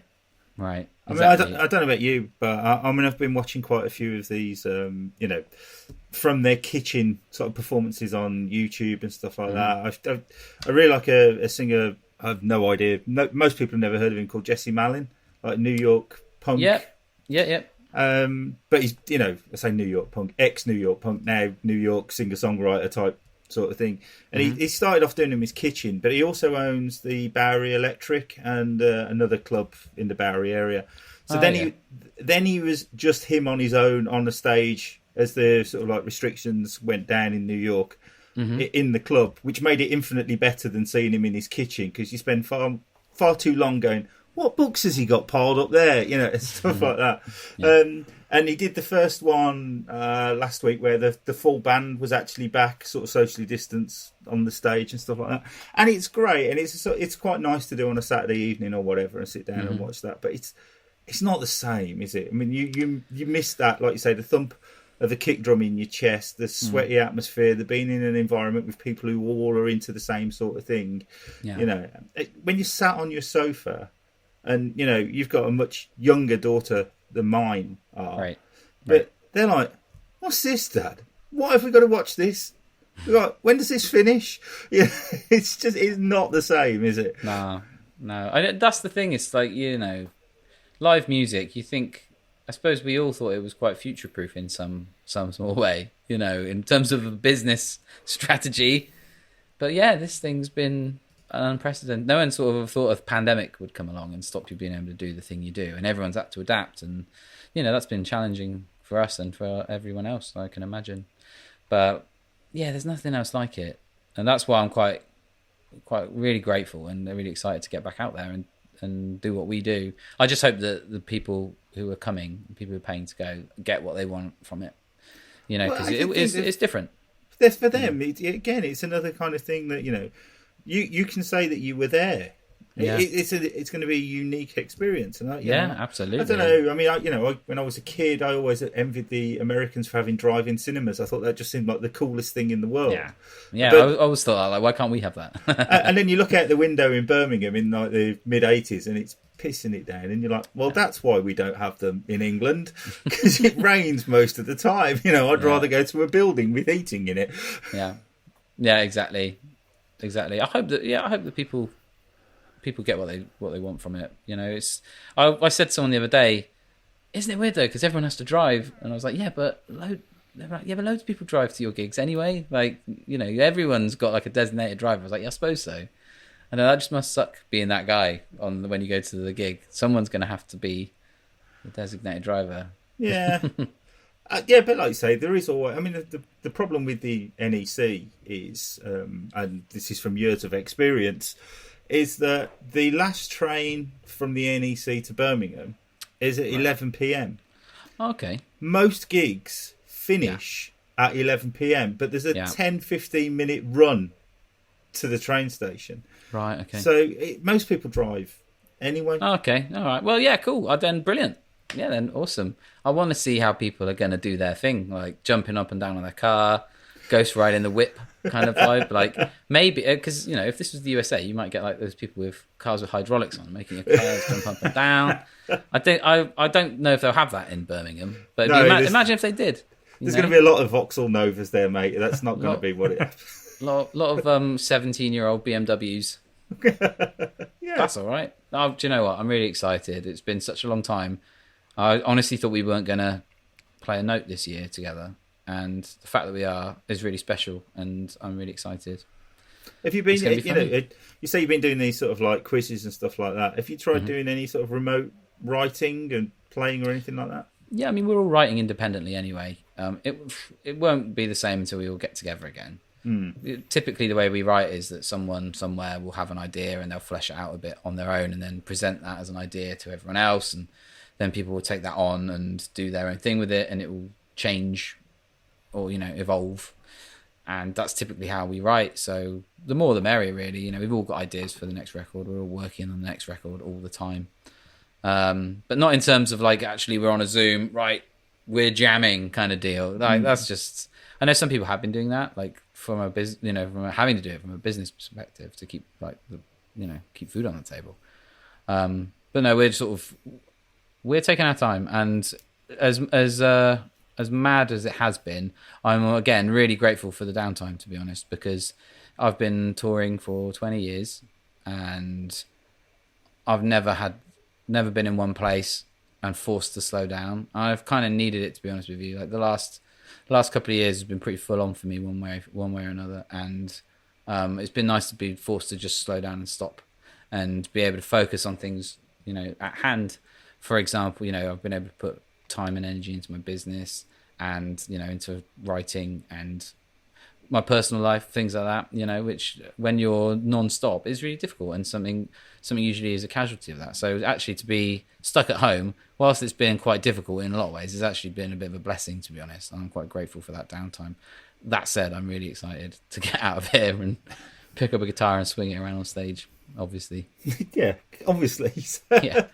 Speaker 3: Right.
Speaker 2: Exactly. I mean, I don't know about you, but I've been watching quite a few of these, from their kitchen sort of performances on YouTube and stuff like that. I really like a singer. I have no idea. Most people have never heard of him, called Jesse Malin, like New York punk.
Speaker 3: Yeah.
Speaker 2: But he's, I say New York punk, ex-New York punk, now New York singer-songwriter type sort of thing. And he started off doing them in his kitchen, but he also owns the Bowery Electric and another club in the Bowery area. So then he was just him on his own on the stage as the sort of like restrictions went down in New York in the club, which made it infinitely better than seeing him in his kitchen, because you spend far too long going, what books has he got piled up there? And stuff like that. Yeah. And he did the first one last week where the full band was actually back, sort of socially distanced on the stage and stuff like that. And it's great, and it's quite nice to do on a Saturday evening or whatever and sit down and watch that. But it's not the same, is it? I mean, you miss that, like you say, the thump of the kick drum in your chest, the sweaty atmosphere, the being in an environment with people who all are into the same sort of thing. Yeah. When you sat on your sofa. And, you've got a much younger daughter than mine are.
Speaker 3: Right.
Speaker 2: But they're like, what's this, Dad? Why have we got to watch this? Like, when does this finish? Yeah, it's not the same, is it?
Speaker 3: No. That's the thing. It's like, live music, you think, I suppose we all thought it was quite future-proof in some small way, in terms of a business strategy. But yeah, this thing's been unprecedented. No one sort of thought a pandemic would come along and stop you being able to do the thing you do, and everyone's had to adapt, and that's been challenging for us and for everyone else, I can imagine. But yeah, there's nothing else like it, and that's why I'm quite really grateful and really excited to get back out there and do what we do. I just hope that the people who are coming, people who are paying to go, get what they want from it, because it's different.
Speaker 2: That's for them. Again, it's another kind of thing that You can say that you were there. Yeah. It's going to be a unique experience, and
Speaker 3: absolutely.
Speaker 2: I don't know. I mean, when I was a kid, I always envied the Americans for having drive-in cinemas. I thought that just seemed like the coolest thing in the world.
Speaker 3: Yeah. But I always thought, like, why can't we have that?
Speaker 2: And then you look out the window in Birmingham in like the mid-80s, and it's pissing it down, and you're like, well, that's why we don't have them in England, because it rains most of the time. I'd rather go to a building with heating in it.
Speaker 3: Yeah, exactly. I hope that people get what they want from it. I said to someone the other day, isn't it weird though? Because everyone has to drive, and I was like, yeah, but they're like, yeah, but loads of people drive to your gigs anyway. Like, you know, everyone's got like a designated driver. I was like, yeah, I suppose so. And that just must suck being that guy when you go to the gig. Someone's going to have to be the designated driver.
Speaker 2: Yeah. Yeah, but like you say, there is always... I mean, the problem with the NEC is, and this is from years of experience, is that the last train from the NEC to Birmingham is at 11 p.m.
Speaker 3: Okay.
Speaker 2: Most gigs finish at 11 p.m, but there's a 10-15 minute run to the train station.
Speaker 3: Right, okay.
Speaker 2: So most people drive anyway.
Speaker 3: Okay, all right. Well, yeah, cool. Then brilliant. Yeah, then awesome. I want to see how people are going to do their thing, like jumping up and down on their car, ghost riding the whip kind of vibe. Like maybe, because, you know, if this was the USA, you might get like those people with cars with hydraulics on, making your cars jump up and down. I don't know if they'll have that in Birmingham, but imagine if they did.
Speaker 2: There's going to be a lot of Vauxhall Novas there, mate. That's not going to be what it happens.
Speaker 3: Lot of 17-year-old BMWs.
Speaker 2: Yeah.
Speaker 3: That's all right. Oh, do you know what? I'm really excited. It's been such a long time. I honestly thought we weren't going to play a note this year together, and the fact that we are is really special, and I'm really excited.
Speaker 2: Have you been, you say you've been doing these sort of like quizzes and stuff like that. Have you tried doing any sort of remote writing and playing or anything like that?
Speaker 3: Yeah, I mean, we're all writing independently anyway. It won't be the same until we all get together again. Typically, the way we write is that someone somewhere will have an idea and they'll flesh it out a bit on their own and then present that as an idea to everyone else, and then people will take that on and do their own thing with it, and it will change or, you know, evolve. And that's typically how we write. So the more the merrier, really. You know, we've all got ideas for the next record. We're all working on the next record all the time. But not in terms of like actually we're on a Zoom, right, we're jamming kind of deal. Like that's just, I know some people have been doing that, like from a business, you know, from having to do it from a business perspective to keep like keep food on the table. But no, we're taking our time, and as mad as it has been, I'm again really grateful for the downtime, to be honest, because I've been touring for 20 years and I've never been in one place and forced to slow down. I've kind of needed it, to be honest with you. Like the last couple of years has been pretty full on for me one way or another, and it's been nice to be forced to just slow down and stop and be able to focus on things, you know, at hand. For example, you know, I've been able to put time and energy into my business and, you know, into writing and my personal life, things like that, you know, which when you're non-stop is really difficult, and something usually is a casualty of that. So actually to be stuck at home, whilst it's been quite difficult in a lot of ways, it's actually been a bit of a blessing, to be honest. I'm quite grateful for that downtime. That said, I'm really excited to get out of here and pick up a guitar and swing it around on stage, obviously.
Speaker 2: Yeah, obviously.
Speaker 3: Yeah,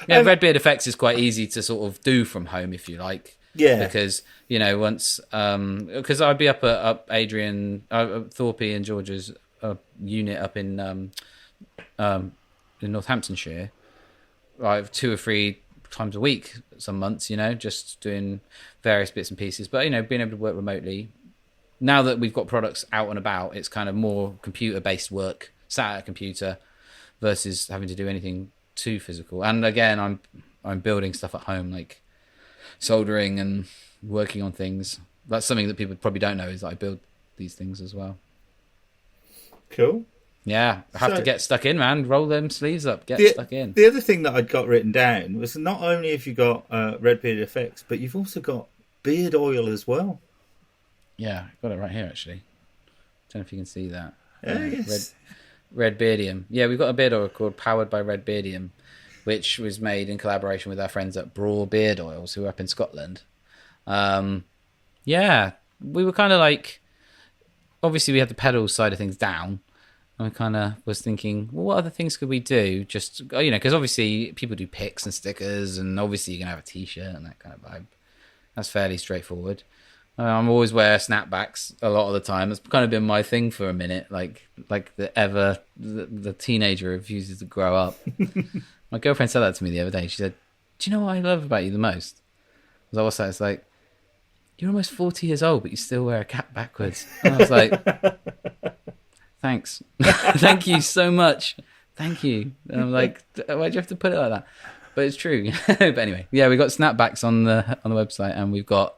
Speaker 3: Redbeard Effects is quite easy to sort of do from home, if you like.
Speaker 2: Yeah,
Speaker 3: because, you know, once because I'd be up at Adrian Thorpe and George's unit up in Northamptonshire, like 2 or 3 times a week some months, you know, just doing various bits and pieces. But, you know, being able to work remotely, now that we've got products out and about, it's kind of more computer based work, sat at a computer, versus having to do anything too physical. And again, I'm building stuff at home, like soldering and working on things. That's something that people probably don't know, is that I build these things as well.
Speaker 2: Cool.
Speaker 3: Yeah, I have to get stuck in, man. Roll them sleeves up, get stuck in.
Speaker 2: The other thing that I'd got written down was not only have you got Redbeard Effects, but you've also got beard oil as well.
Speaker 3: Yeah, I've got it right here, actually. Don't know if you can see that.
Speaker 2: Yes.
Speaker 3: Redbeardium. Yeah, we've got a beard oil called Powered by Redbeardium, which was made in collaboration with our friends at Braw Beard Oils, who are up in Scotland. Yeah, we were kind of like, obviously we had the pedals side of things down. I kind of was thinking, well, what other things could we do? Just, you know, because obviously people do picks and stickers, and obviously you can have a t-shirt and that kind of vibe. That's fairly straightforward. I'm always wear snapbacks a lot of the time. It's kind of been my thing for a minute, like the teenager refuses to grow up. My girlfriend said that to me the other day. She said, "Do you know what I love about you the most?" I was like, "What's that?" It's like, "You're almost 40 years old, but you still wear a cap backwards." And I was like, "Thanks, thank you so much, thank you." And I'm like, "Why'd you have to put it like that?" but it's true. But anyway, yeah, we got snapbacks on the website, and we've got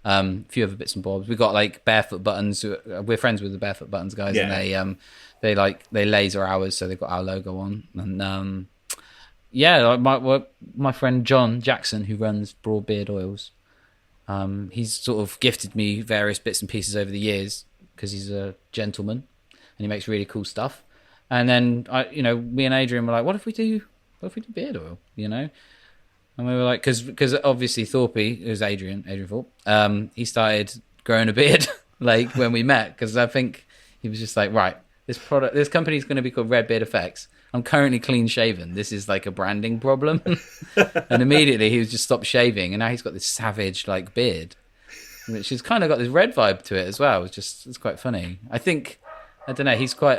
Speaker 3: a few other bits and bobs. We've got like Barefoot Buttons. We're friends with the Barefoot Buttons guys, and they laser ours, so they've got our logo on. And my friend John Jackson, who runs Broadbeard Oils, he's sort of gifted me various bits and pieces over the years because he's a gentleman and he makes really cool stuff. And then me and Adrian were like, what if we do beard oil, And we were like, because obviously Thorpy, who's Adrian Thorpe, he started growing a beard like when we met, because I think he was just like, right, this company's going to be called Redbeard Effects. I'm currently clean shaven. This is like a branding problem. And immediately he was just stopped shaving, and now he's got this savage like beard, which has kind of got this red vibe to it as well. It's quite funny. I don't know. He's quite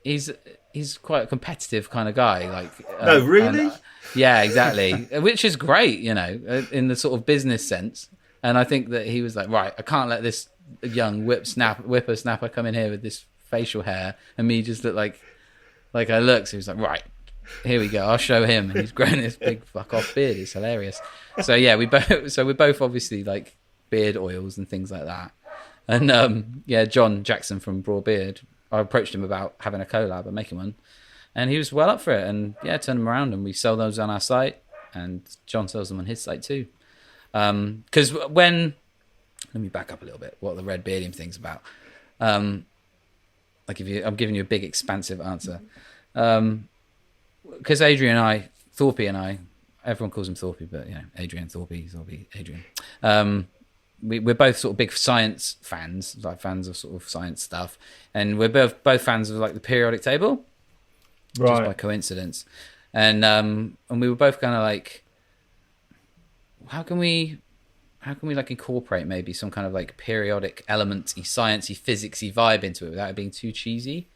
Speaker 3: he's quite a competitive kind of guy. Like
Speaker 2: no, really.
Speaker 3: Yeah, exactly. Which is great, in the sort of business sense. And I think that he was like, right, I can't let this young whippersnapper come in here with this facial hair and me just look like I look. So he was like, right, here we go. I'll show him. And he's grown this big fuck off beard. It's hilarious. So yeah, we're both obviously like beard oils and things like that. And John Jackson from Broadbeard, I approached him about having a collab and making one. And he was well up for it, and turned them around, and we sell those on our site, and John sells them on his site too. Because let me back up a little bit. What the Redbeardium thing's about? I'm giving you a big expansive answer. Because Thorpy and I, everyone calls him Thorpy, but Adrian Thorpy, Adrian. We're both sort of big science fans, like fans of sort of science stuff, and we're both fans of like the periodic table. Right. Just by coincidence, and we were both kind of like, how can we like incorporate maybe some kind of like periodic elementy, sciencey, physicsy vibe into it without it being too cheesy?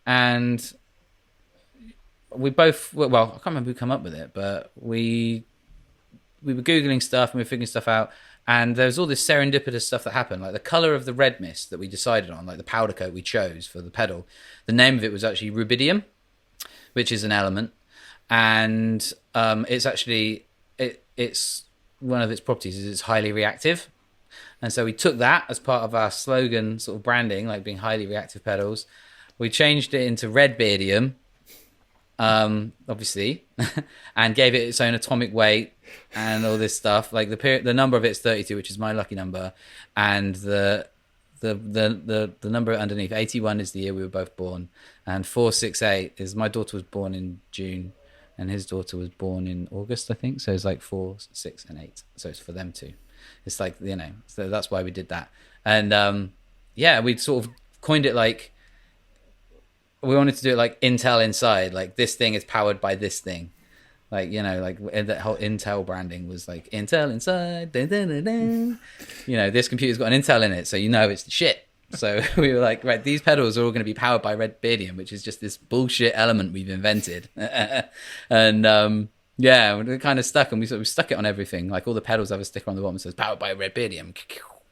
Speaker 3: And we both, I can't remember who came up with it, but we were googling stuff and we were figuring stuff out. And there was all this serendipitous stuff that happened, like the color of the red mist that we decided on, like the powder coat we chose for the pedal. The name of it was actually rubidium, which is an element, and it's actually it's one of its properties is it's highly reactive, and so we took that as part of our slogan, sort of branding, like being highly reactive pedals. We changed it into Redbeardium, obviously, and gave it its own atomic weight and all this stuff. Like the number of it's 32, which is my lucky number, and the number underneath 81 is the year we were both born, and 468 is my daughter was born in June and his daughter was born in August, I think, so it's like 4, 6 and 8, so it's for them too. It's like, so that's why we did that. And we sort of coined it like we wanted to do it like Intel inside, like this thing is powered by this thing. Like, like that whole Intel branding was like Intel inside. Dun, dun, dun, dun. This computer's got an Intel in it, so it's the shit. So we were like, right, these pedals are all going to be powered by Redbeardium, which is just this bullshit element we've invented. And we're kind of stuck, and we stuck it on everything. Like all the pedals have a sticker on the bottom that says powered by Redbeardium,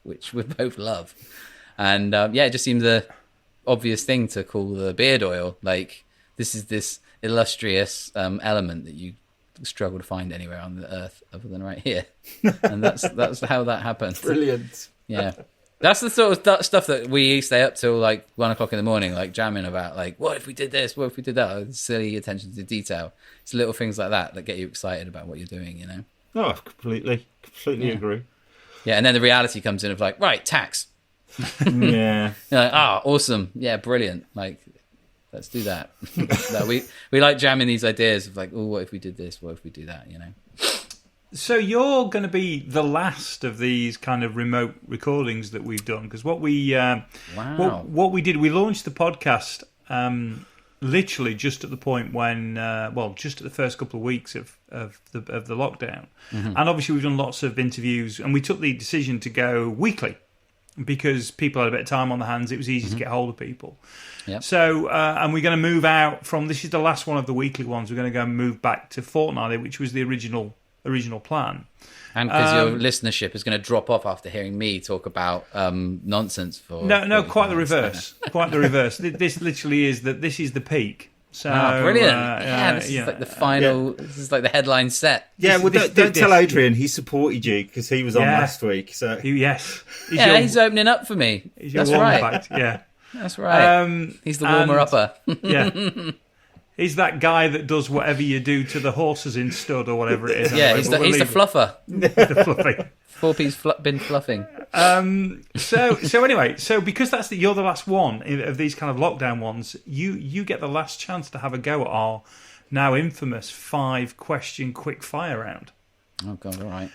Speaker 3: which we both love. And it just seemed the obvious thing to call the beard oil. Like this is this illustrious element that you struggle to find anywhere on the earth other than right here. And that's how that happened.
Speaker 2: Brilliant.
Speaker 3: Yeah. That's the sort of stuff that we stay up till like 1 o'clock in the morning, like jamming about, like, what if we did this? What if we did that? Silly attention to detail. It's little things like that get you excited about what you're doing,
Speaker 2: No, I completely agree.
Speaker 3: Yeah, and then the reality comes in of like, right, tax.
Speaker 2: Yeah.
Speaker 3: You're like, awesome. Yeah, brilliant. Like, let's do that. No, we like jamming these ideas of like, oh, what if we did this? What if we do that?
Speaker 1: So you're going to be the last of these kind of remote recordings that we've done, because what we what we did, we launched the podcast literally just at the point when just at the first couple of weeks of the lockdown, and obviously we've done lots of interviews, and we took the decision to go weekly because people had a bit of time on their hands. It was easy to get hold of people.
Speaker 3: Yep.
Speaker 1: So and we're going to move out from, this is the last one of the weekly ones, we're going to go and move back to fortnightly, which was the original plan.
Speaker 3: And because your listenership is going to drop off after hearing me talk about nonsense for...
Speaker 1: No, quite the reverse. Quite the reverse. This literally is that this is the peak. So
Speaker 3: brilliant! This is like the final.
Speaker 2: Yeah.
Speaker 3: This is like the headline set.
Speaker 2: Yeah, well, don't tell Adrian he supported you because he was on last week. So
Speaker 3: He's opening up for me. That's right.
Speaker 1: Yeah,
Speaker 3: that's right. He's the warmer upper.
Speaker 1: Yeah. He's that guy that does whatever you do to the horses in stud or whatever it is.
Speaker 3: Yeah, he's the fluffer.
Speaker 1: The fluffing.
Speaker 3: Thorpy's been fluffing.
Speaker 1: So anyway, because you're the last one of these kind of lockdown ones, you get the last chance to have a go at our now infamous 5-question quick fire round.
Speaker 3: Oh God! All right.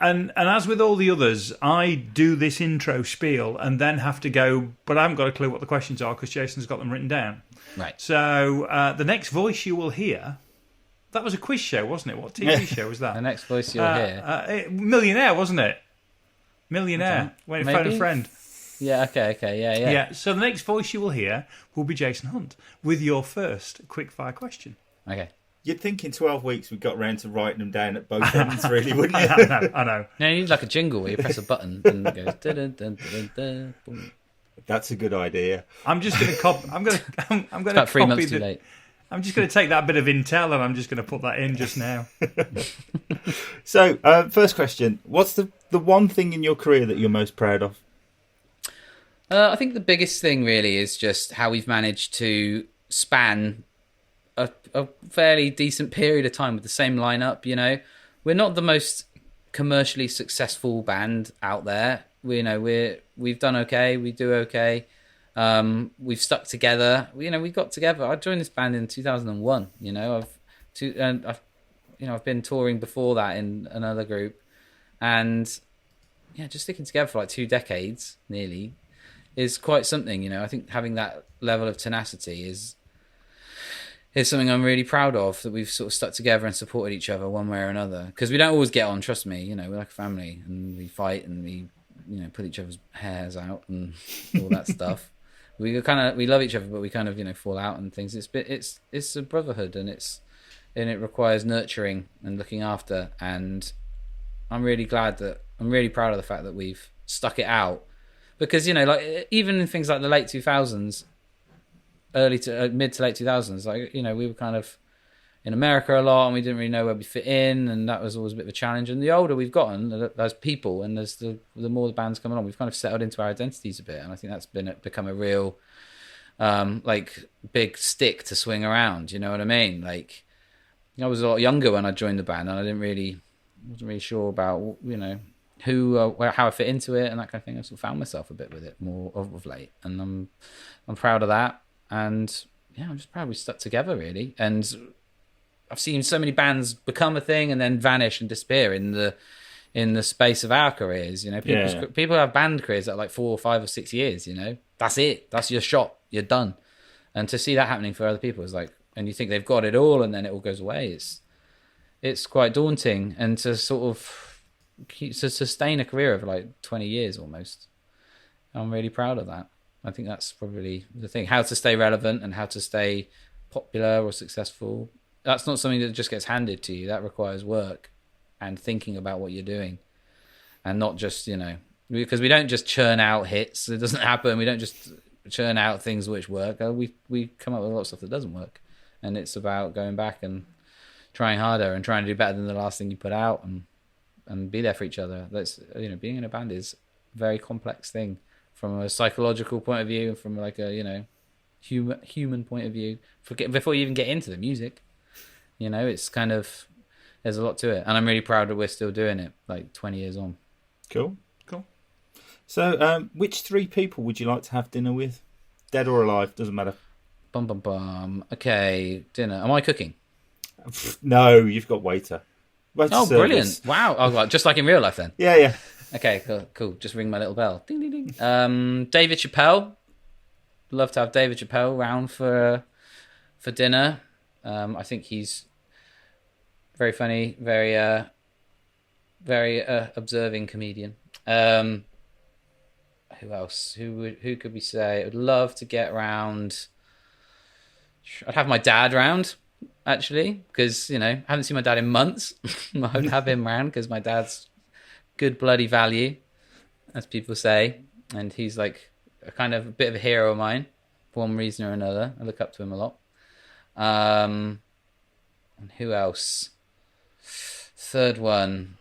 Speaker 1: And as with all the others, I do this intro spiel and then have to go, but I haven't got a clue what the questions are because Jason's got them written down.
Speaker 3: Right.
Speaker 1: So the next voice you will hear. That was a quiz show, wasn't it? What TV show was that?
Speaker 3: The next voice you'll hear.
Speaker 1: Millionaire, wasn't it? Millionaire. When phone a friend.
Speaker 3: Yeah, okay, yeah.
Speaker 1: Yeah, so the next voice you will hear will be Jason Hunt with your first quickfire question.
Speaker 3: Okay.
Speaker 2: You'd think in 12 weeks we'd got round to writing them down at both ends, really, wouldn't you?
Speaker 1: I know.
Speaker 3: No, you need like a jingle where you press a button and it goes... Dun, dun, dun, dun, boom.
Speaker 2: That's a good idea.
Speaker 1: I'm just going to copy... I'm going to
Speaker 3: about 3 months too late.
Speaker 1: I'm just going to take that bit of intel and I'm just going to put that in just now.
Speaker 2: So, first question. What's the one thing in your career that you're most proud of?
Speaker 3: I think the biggest thing really is just how we've managed to span a fairly decent period of time with the same lineup. You know, we're not the most commercially successful band out there. We've done okay. We do okay. We've stuck together. We got together. I joined this band in 2001. I've been touring before that in another group, and just sticking together for like 2 decades nearly is quite something. I think having that level of tenacity is something I'm really proud of, that we've sort of stuck together and supported each other one way or another. Because we don't always get on, trust me. We're like a family, and we fight and we put each other's hairs out and all that stuff. We love each other, but we kind of fall out and things. It's a brotherhood, and it requires nurturing and looking after. And I'm really proud of the fact that we've stuck it out, because even in things like the late 2000s, early to mid to late 2000s, we were kind of in America a lot, and we didn't really know where we fit in, and that was always a bit of a challenge. And the older we've gotten as people, and as the more the band's coming on, we've kind of settled into our identities a bit, and I think that's become a real big stick to swing around. You know what I mean? I was a lot younger when I joined the band, and I wasn't really sure about how I fit into it and that kind of thing. I sort of found myself a bit with it more of late, and I'm proud of that. And I'm just proud we stuck together, really. And I've seen so many bands become a thing and then vanish and disappear in the space of our careers. People have band careers that are like 4 or 5 or 6 years. That's it. That's your shot. You're done. And to see that happening for other people is and you think they've got it all, and then it all goes away. It's quite daunting. And to sort of to sustain a career of like 20 years almost, I'm really proud of that. I think that's probably the thing. How to stay relevant and how to stay popular or successful. That's not something that just gets handed to you. That requires work and thinking about what you're doing, and not just, because we don't just churn out hits. It doesn't happen. We don't just churn out things which work. We come up with a lot of stuff that doesn't work, and it's about going back and trying harder and trying to do better than the last thing you put out, and be there for each other. That's being in a band is a very complex thing from a psychological point of view, and from like a human point of view. Before you even get into the music, it's kind of, there's a lot to it, and I'm really proud that we're still doing it like 20 years on.
Speaker 2: Cool. So, which 3 people would you like to have dinner with? Dead or alive, doesn't matter.
Speaker 3: Bum bum bum. Okay, dinner. Am I cooking?
Speaker 2: No, you've got waiter.
Speaker 3: Oh, brilliant! Wow. Oh, just like in real life, then.
Speaker 2: Yeah.
Speaker 3: Okay, cool. Just ring my little bell. Ding, ding, ding. David Chappelle. Love to have David Chappelle round for dinner. I think he's very funny, very observing comedian. Who else? Who could we say? I would love to get round. I'd have my dad round, actually, because I haven't seen my dad in months. I would have him round because my dad's good bloody value, as people say, and he's like a kind of a bit of a hero of mine for one reason or another. I look up to him a lot. And who else? Third one.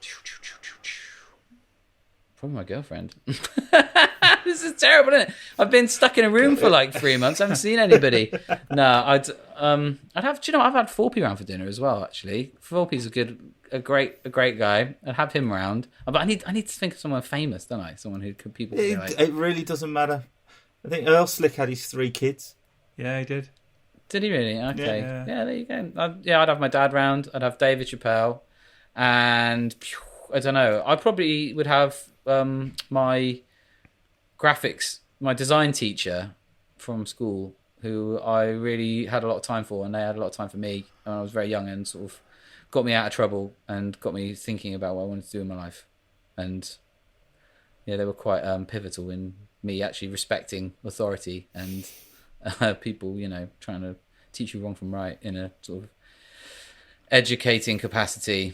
Speaker 3: Probably my girlfriend. This is terrible, isn't it? I've been stuck in a room for like 3 months. I haven't seen anybody. No, I'd have. Do you know? I've had Thorpy round for dinner as well. Actually, Thorpy's a great guy. I'd have him round. But I need to think of someone famous, don't I? Someone who could people.
Speaker 2: It really doesn't matter. I think Earl Slick had his 3 kids.
Speaker 1: Yeah, he did.
Speaker 3: Did he really? Okay.
Speaker 2: Yeah.
Speaker 3: Yeah, there you go. I'd have my dad round. I'd have David Chappelle, and I don't know. I probably would have my graphics, my design teacher from school, who I really had a lot of time for, and they had a lot of time for me when I was very young, and sort of got me out of trouble and got me thinking about what I wanted to do in my life. And yeah, they were quite pivotal in me actually respecting authority and people, trying to teach you wrong from right in a sort of educating capacity.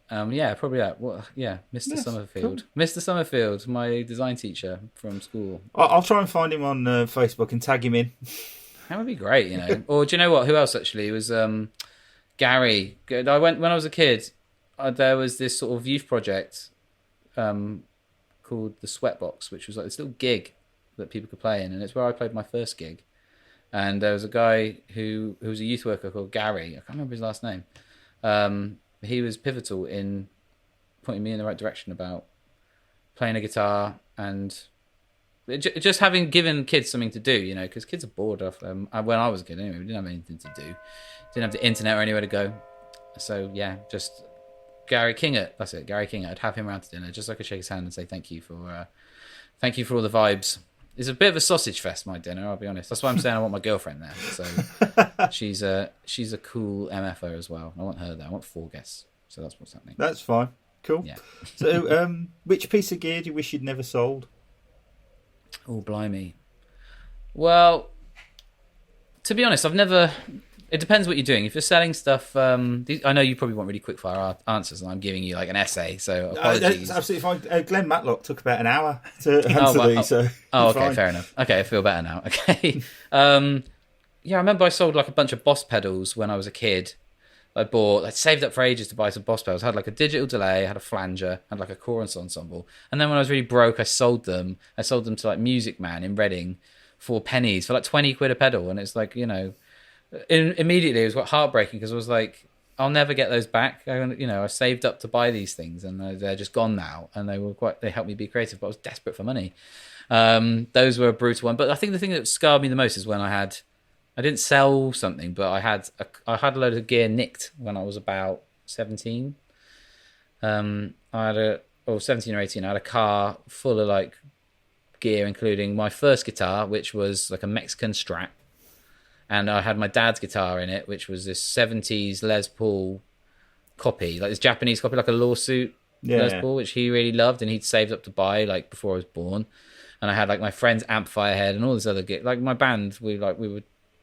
Speaker 3: Probably that. Well, yeah, Mr.
Speaker 2: Yes,
Speaker 3: Summerfield.
Speaker 2: cool.
Speaker 3: Mr. Summerfield, my design teacher from school.
Speaker 2: I'll try and find him on Facebook and tag him in.
Speaker 3: That would be great, Or do you know what? Who else actually? It was Gary. I went when I was a kid. There was this sort of youth project called the Sweatbox, which was like this little gig that people could play in, and it's where I played my first gig. And there was a guy who was a youth worker called Gary. I can't remember his last name. He was pivotal in pointing me in the right direction about playing a guitar and just having given kids something to do, because kids are bored of them. When I was a kid, anyway, we didn't have anything to do. Didn't have the internet or anywhere to go. So, yeah, just Gary Kingert. That's it, Gary Kingert. I'd have him around to dinner just so I could shake his hand and say thank you for all the vibes. It's a bit of a sausage fest, my dinner, I'll be honest. That's why I'm saying I want my girlfriend there. So she's a cool MFer as well. I want her there. I want 4 guests. So that's what's happening.
Speaker 2: That's fine. Cool.
Speaker 3: Yeah.
Speaker 2: So, which piece of gear do you wish you'd never sold?
Speaker 3: Oh, blimey. Well, to be honest, I've never... It depends what you're doing. If you're selling stuff... I know you probably want really quick-fire answers, and I'm giving you like an essay, so apologies.
Speaker 2: That's absolutely fine. Glenn Matlock took about an hour to answer these, so...
Speaker 3: okay,
Speaker 2: fine.
Speaker 3: fair enough. Okay, I feel better now. Okay. I remember I sold like a bunch of Boss pedals when I was a kid. I saved up for ages to buy some Boss pedals. I had like a digital delay, I had a flanger, I had like a chorus ensemble. And then when I was really broke, I sold them. I sold them to like Music Man in Reading for pennies, for like 20 quid a pedal. And it's like, immediately it was quite heartbreaking because I was like, I'll never get those back. I saved up to buy these things and they're just gone now. And they helped me be creative, but I was desperate for money. Those were a brutal one. But I think the thing that scarred me the most is when I didn't sell something, but I had a load of gear nicked when I was about 17. 17 or 18. I had a car full of like gear, including my first guitar, which was like a Mexican Strat, and I had my dad's guitar in it, which was this 70s Les Paul copy, like this Japanese copy, like a Lawsuit Les Paul, which he really loved and he'd saved up to buy like before I was born. And I had like my friend's amplifier head and all this other gear. Like my band, we'd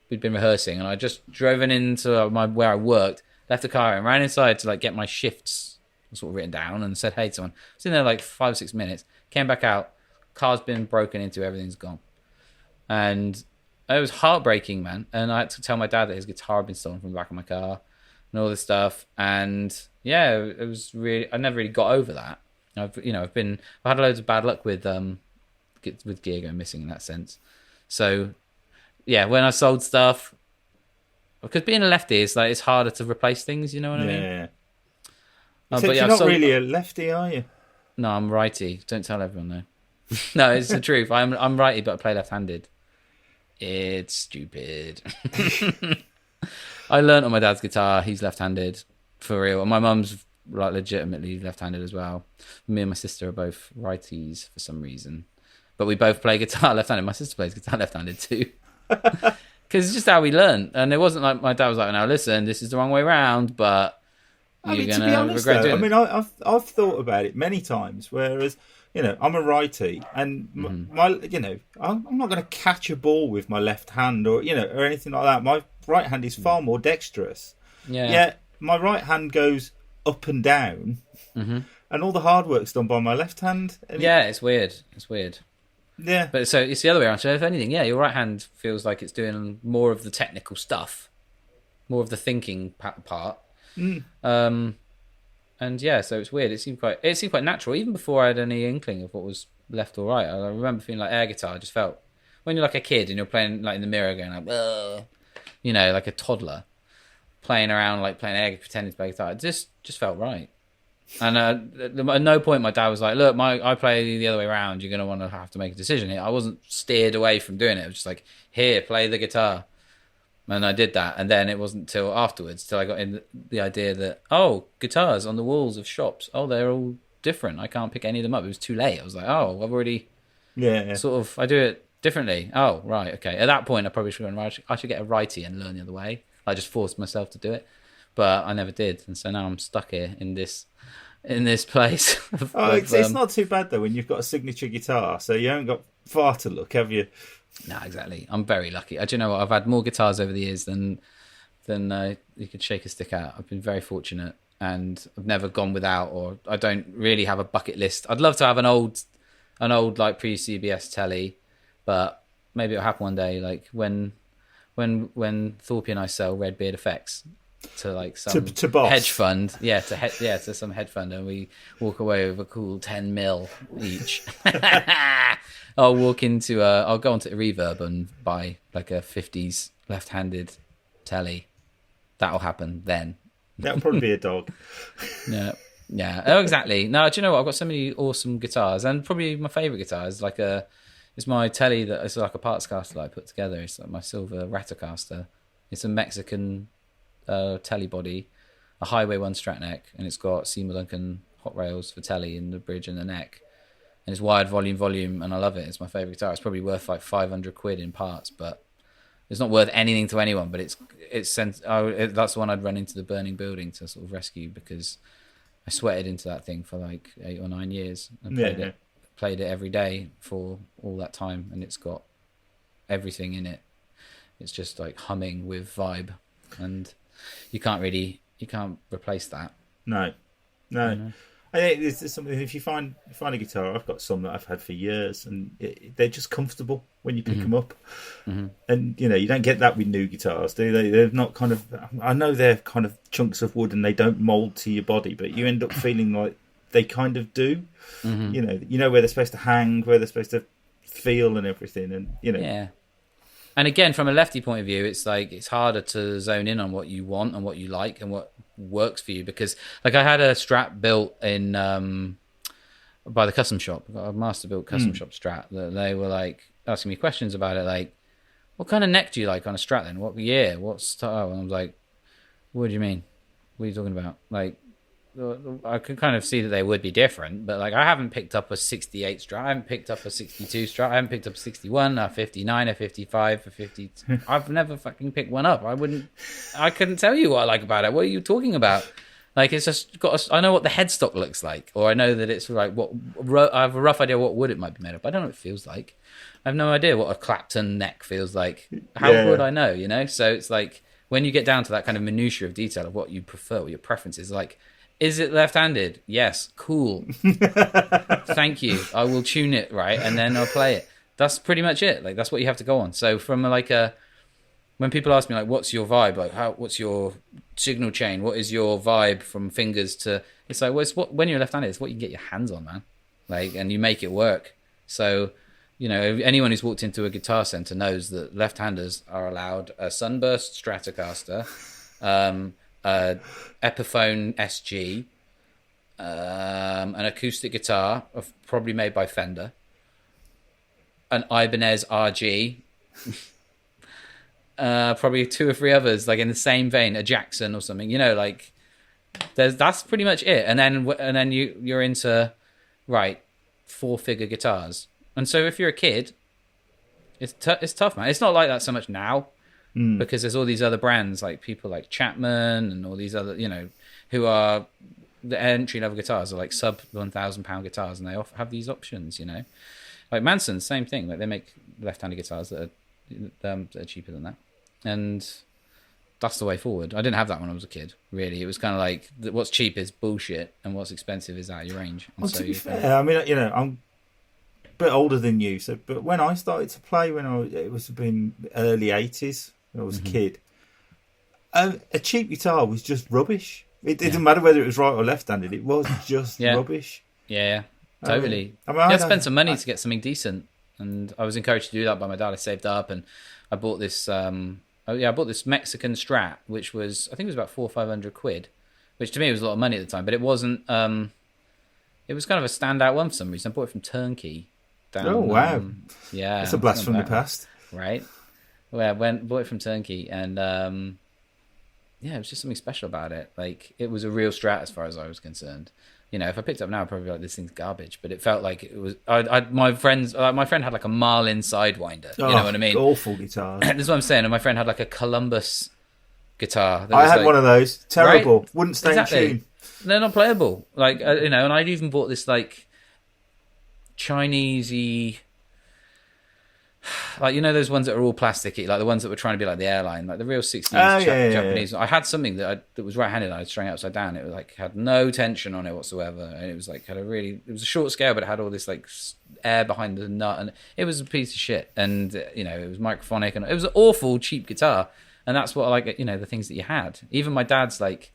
Speaker 3: been rehearsing, and I just drove into where I worked, left the car and ran inside to like get my shifts sort of written down and said hey to someone. I was in there like 5 or 6 minutes, came back out, car's been broken into, everything's gone. And it was heartbreaking, man. And I had to tell my dad that his guitar had been stolen from the back of my car and all this stuff. And yeah, it was really, I never really got over that. I've had loads of bad luck with gear going missing in that sense. So yeah, when I sold stuff, because being a lefty is like, it's harder to replace things, you know what I mean?
Speaker 2: Yeah.
Speaker 3: But
Speaker 2: you're not really a lefty, are you?
Speaker 3: No, I'm righty. Don't tell everyone though. No, it's the truth. I'm righty, but I play left-handed. It's stupid. I learnt on my dad's guitar. He's left-handed for real, and my mum's like legitimately left-handed as well. Me and my sister are both righties for some reason, but we both play guitar left-handed. My sister plays guitar left-handed too, because it's just how we learn. And it wasn't like my dad was like, "Now listen, this is the wrong way round," but you're
Speaker 2: to be honest,
Speaker 3: regret
Speaker 2: though,
Speaker 3: doing
Speaker 2: it. I've thought about it many times. Whereas, I'm a righty, and I'm not going to catch a ball with my left hand or anything like that. My right hand is far more dexterous.
Speaker 3: Yeah.
Speaker 2: Yet my right hand goes up and down, and all the hard work's done by my left hand.
Speaker 3: It's weird. It's weird.
Speaker 2: Yeah.
Speaker 3: But so it's the other way around. So if anything, your right hand feels like it's doing more of the technical stuff, more of the thinking part. And yeah, so it's weird. It seemed quite natural, even before I had any inkling of what was left or right. I remember feeling like air guitar. I just felt when you're like a kid and you're playing like in the mirror, going like, ugh, you know, like a toddler playing around, like playing air, pretending to play guitar. It just felt right. And at no point my dad was like, look, I play the other way around. You're going to have to make a decision here. I wasn't steered away from doing it. It was just like, here, play the guitar. And I did that. And then it wasn't till afterwards, till I got in the idea that, oh, guitars on the walls of shops. Oh, they're all different. I can't pick any of them up. It was too late. I was like, oh, I've already I do it differently. Oh, right, okay. At that point, I probably should have gone, I should get a righty and learn the other way. I just forced myself to do it. But I never did. And so now I'm stuck here in this place.
Speaker 2: It's not too bad, though, when you've got a signature guitar. So you haven't got far to look, have you?
Speaker 3: No, exactly. I'm very lucky. Do you know what? I've had more guitars over the years than you could shake a stick at. I've been very fortunate, and I've never gone without, or I don't really have a bucket list. I'd love to have an old like pre-CBS telly, but maybe it'll happen one day. Like when Thorpy and I sell Redbeard Effects to like some
Speaker 2: to boss.
Speaker 3: hedge fund, to some hedge fund, and we walk away with a cool 10 mil each. I'll go onto Reverb and buy like a 50s left-handed telly. That'll happen then.
Speaker 2: That'll probably be a dog.
Speaker 3: Yeah. Oh, exactly. No, do you know what? I've got so many awesome guitars, and probably my favourite guitar is it's my telly that it's like a parts caster that I put together. It's like my silver Ratocaster. It's a Mexican telly body, a Highway 1 Strat neck, and it's got Seymour Duncan hot rails for telly in the bridge and the neck. And it's wired volume, and I love it. It's my favourite guitar. It's probably worth like 500 quid in parts, but it's not worth anything to anyone. But that's the one I'd run into the burning building to sort of rescue, because I sweated into that thing for like 8 or 9 years. I played it every day for all that time, and it's got everything in it. It's just like humming with vibe, and you can't replace that.
Speaker 2: No. You know? I think there's something. If you find a guitar, I've got some that I've had for years, and they're just comfortable when you pick them up. Mm-hmm. And you don't get that with new guitars, do they? They're not kind of. I know they're kind of chunks of wood and they don't mold to your body, but you end up feeling like they kind of do. Mm-hmm. You know where they're supposed to hang, where they're supposed to feel, and everything, and
Speaker 3: Yeah. And again, from a lefty point of view, it's like it's harder to zone in on what you want and what you like and what works for you, because like I had a Strat built in by the custom shop, a master built custom shop Strat, that they were like asking me questions about it, like, what kind of neck do you like on a Strat then? What year? What style? And I was like, what do you mean? What are you talking about? Like, I could kind of see that they would be different, but like I haven't picked up a 68 Strat, I haven't picked up a 62 Strat, I haven't picked up a 61, a 59, a 55, a 50. I've never fucking picked one up. I couldn't tell you what I like about it. What are you talking about? Like, it's just I know what the headstock looks like, or I know that it's like I have a rough idea what wood it might be made of, but I don't know what it feels like. I have no idea what a Clapton neck feels like. How would I know, So it's like when you get down to that kind of minutiae of detail of what you prefer, what your preference is, like, is it left-handed? Yes. Cool. Thank you. I will tune it right, and then I'll play it. That's pretty much it. Like, that's what you have to go on. So from when people ask me like, what's your vibe? Like, what's your signal chain? What is your vibe from fingers to? It's like, when you're left-handed, it's what you can get your hands on, man. Like, and you make it work. So, anyone who's walked into a guitar center knows that left-handers are allowed a Sunburst Stratocaster, Epiphone SG, an acoustic guitar probably made by Fender, an Ibanez RG, probably 2 or 3 others like in the same vein, a Jackson or something. Like that's pretty much it. And then you're into 4-figure guitars. And so if you're a kid, it's tough, man. It's not like that so much now. Because there's all these other brands, like people like Chapman and all these other, who are the entry level guitars are like sub £1,000 guitars, and they have these options, Like Manson, same thing. Like they make left-handed guitars that are cheaper than that, and that's the way forward. I didn't have that when I was a kid. Really, it was kind of like what's cheap is bullshit, and what's expensive is out of your range. And
Speaker 2: to be fair, I mean, I'm a bit older than you, but when I started to play, it was been early 80s. When I was a kid, A cheap guitar was just rubbish. It didn't matter whether it was right or left-handed. It was just rubbish.
Speaker 3: Yeah, totally.
Speaker 2: I
Speaker 3: You had to spend some money to get something decent, and I was encouraged to do that by my dad. I saved up, and I bought this. I bought this Mexican Strat, which was, I think it was about £400-500, which to me was a lot of money at the time, but it wasn't. It was kind of a standout one for some reason. I bought it from Turnkey.
Speaker 2: Oh wow!
Speaker 3: Yeah,
Speaker 2: it's a blast from the past,
Speaker 3: right? Well, I bought it from Turnkey, and it was just something special about it. Like, it was a real Strat as far as I was concerned. You know, if I picked it up now, I'd probably be like, this thing's garbage. But it felt like it was. My friend had like a Marlin Sidewinder. You know what I mean?
Speaker 2: Awful guitar.
Speaker 3: That's what I'm saying. And my friend had like a Columbus guitar.
Speaker 2: I had one of those. Terrible. Right? Wouldn't stay in tune.
Speaker 3: They're not playable. Like, and I'd even bought this like Chinesey, like, those ones that are all plasticky, like the ones that were trying to be like the airline, like the real 60s Japanese. I had something that was right-handed. I strung it upside down. It was like had no tension on it whatsoever, and it was like it was a short scale, but it had all this like air behind the nut, and it was a piece of shit. And it was microphonic, and it was an awful cheap guitar. And that's what I like. The things that you had. Even my dad's like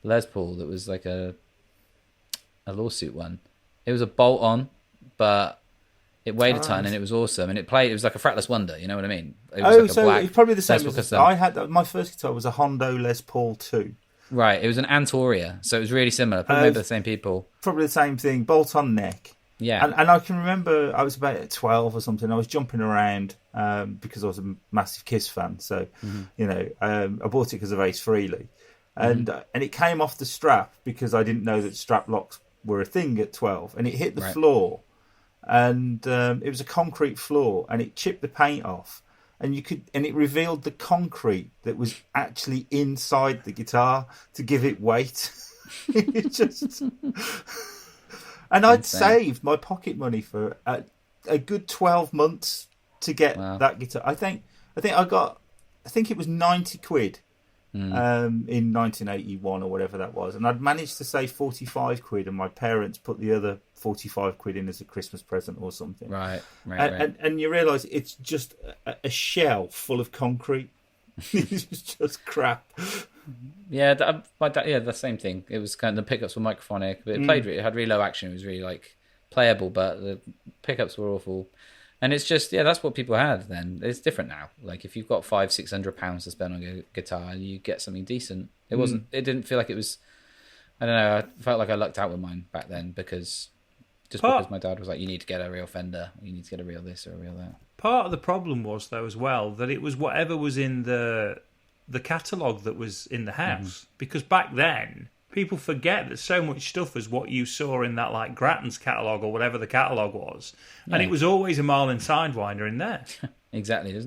Speaker 3: Les Paul, that was like a lawsuit one. It was a bolt-on, but it weighed a ton, and it was awesome, and it was like a fretless wonder. You know what I mean? It was
Speaker 2: it's probably the same as I had. My first guitar was a Hondo Les Paul 2.
Speaker 3: Right, it was an Antoria, so it was really similar. Probably the same people.
Speaker 2: Probably the same thing. Bolt-on neck.
Speaker 3: Yeah,
Speaker 2: and I can remember I was about 12 or something. I was jumping around because I was a massive Kiss fan. So I bought it because of Ace Frehley, and it came off the strap because I didn't know that strap locks were a thing at 12, and it hit the floor. And it was a concrete floor, and it chipped the paint off, and it revealed the concrete that was actually inside the guitar to give it weight. It just, and I'd saved my pocket money for a good 12 months to get that guitar. I think it was £90 in 1981 or whatever that was, and I'd managed to save £45, and my parents put the other £45 in as a Christmas present or something.
Speaker 3: Right.
Speaker 2: And you realise it's just a shell full of concrete. It's just crap.
Speaker 3: Yeah, my dad, the same thing. It was kind of, the pickups were microphonic, but it had really low action. It was really like playable, but the pickups were awful. And it's just, that's what people had then. It's different now. Like, if you've got £500-600 to spend on a guitar, you get something decent. It didn't feel like it was, I don't know, I felt like I lucked out with mine back then because my dad was like, you need to get a real Fender, you need to get a real this or a real that.
Speaker 1: Part of the problem was, though, as well, that it was whatever was in the catalogue that was in the house. Because back then, people forget that so much stuff was what you saw in that, like, Grattan's catalogue or whatever the catalogue was. Yeah. And it was always a Marlin Sidewinder in there.
Speaker 3: Exactly. There's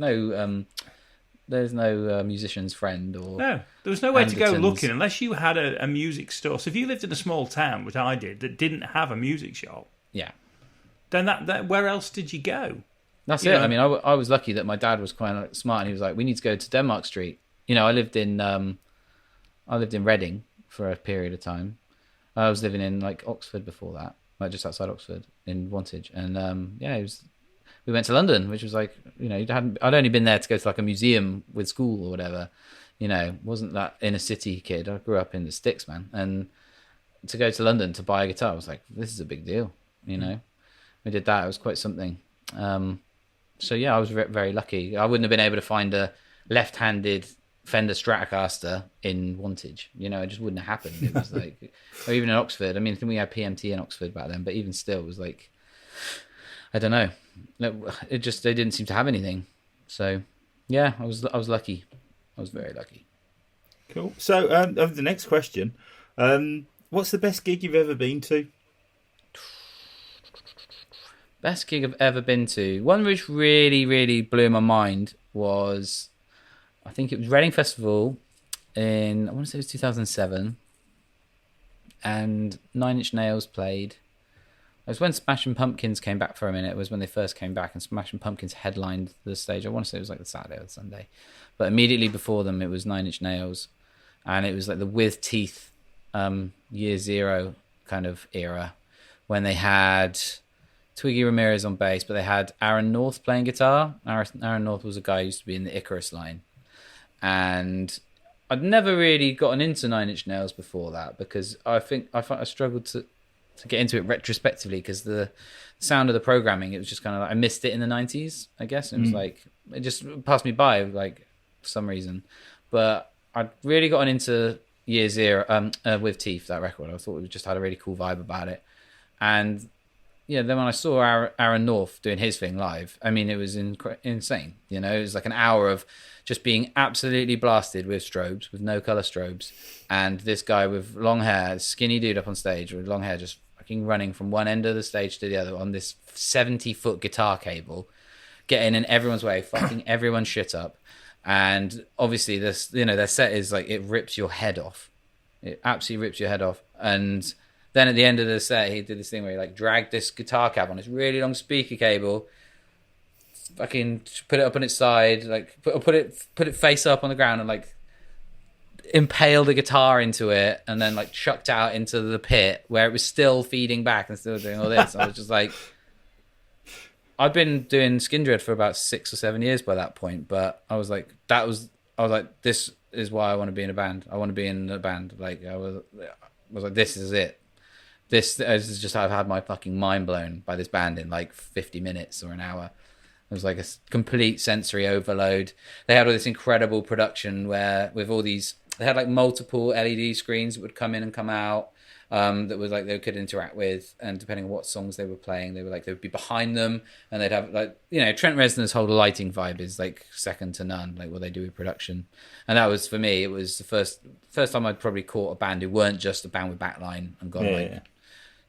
Speaker 3: no musician's friend or... No,
Speaker 1: there was nowhere to go looking unless you had a music store. So if you lived in a small town, which I did, that didn't have a music shop, then that where else did you go?
Speaker 3: That's it. I mean, I was lucky that my dad was quite smart, and he was like, we need to go to Denmark Street. I lived in Reading for a period of time. I was living in like Oxford before that, like just outside Oxford in Wantage, and we went to London, which was like, I'd only been there to go to like a museum with school or whatever, wasn't that inner city kid. I grew up in the sticks, man, and to go to London to buy a guitar, I was like, this is a big deal, We did that. It was quite something. So yeah, I was very lucky. I wouldn't have been able to find a left-handed Fender Stratocaster in Wantage. It just wouldn't have happened. It was like, or even in Oxford. I mean, I think we had PMT in Oxford back then, but even still, it was like, I don't know. They didn't seem to have anything. So yeah, I was lucky. I was very lucky.
Speaker 2: Cool. So the next question, what's the best gig you've ever been to?
Speaker 3: Best gig I've ever been to. One which really, really blew my mind was, I think it was Reading Festival in, I want to say it was 2007. And Nine Inch Nails played. It was when Smashing Pumpkins came back for a minute. It was when they first came back, and Smashing Pumpkins headlined the stage. I want to say it was like the Saturday or the Sunday. But immediately before them, it was Nine Inch Nails. And it was like the With Teeth Year Zero kind of era, when they had Twiggy Ramirez on bass, but they had Aaron North playing guitar. Aaron North was a guy who used to be in the Icarus line. And I'd never really gotten into Nine Inch Nails before that, because I struggled to get into it retrospectively, because the sound of the programming, it was just kind of like, I missed it in the 90s, I guess. It was like, it just passed me by, like, for some reason. But I'd really gotten into Year Zero with Teeth, that record. I thought it just had a really cool vibe about it. And yeah, then when I saw Aaron North doing his thing live, I mean, it was insane. You know, it was like an hour of just being absolutely blasted with strobes, with no color strobes, and this guy with long hair, skinny dude up on stage with long hair, just fucking running from one end of the stage to the other on this 70-foot guitar cable, getting in everyone's way, fucking everyone's shit up. And obviously, this, you know, their set is like, it rips your head off. It absolutely rips your head off. And then at the end of the set, he did this thing where he like dragged this guitar cab on this really long speaker cable, fucking put it up on its side, like put it face up on the ground, and like impaled the guitar into it, and then like chucked out into the pit where it was still feeding back and still doing all this. I was just like, I'd been doing Skindred for about 6 or 7 years by that point, but I was like, this is why I want to be in a band. I want to be in a band. Like I was like, this is it. This is just, I've had my fucking mind blown by this band in like 50 minutes or an hour. It was like a complete sensory overload. They had all this incredible production where with all these, they had like multiple LED screens that would come in and come out, that was like they could interact with, and depending on what songs they were playing, they would be behind them, and they'd have like, you know, Trent Reznor's whole lighting vibe is like second to none, like what they do with production. And that was, for me, it was the first time I'd probably caught a band who weren't just a band with backline and gone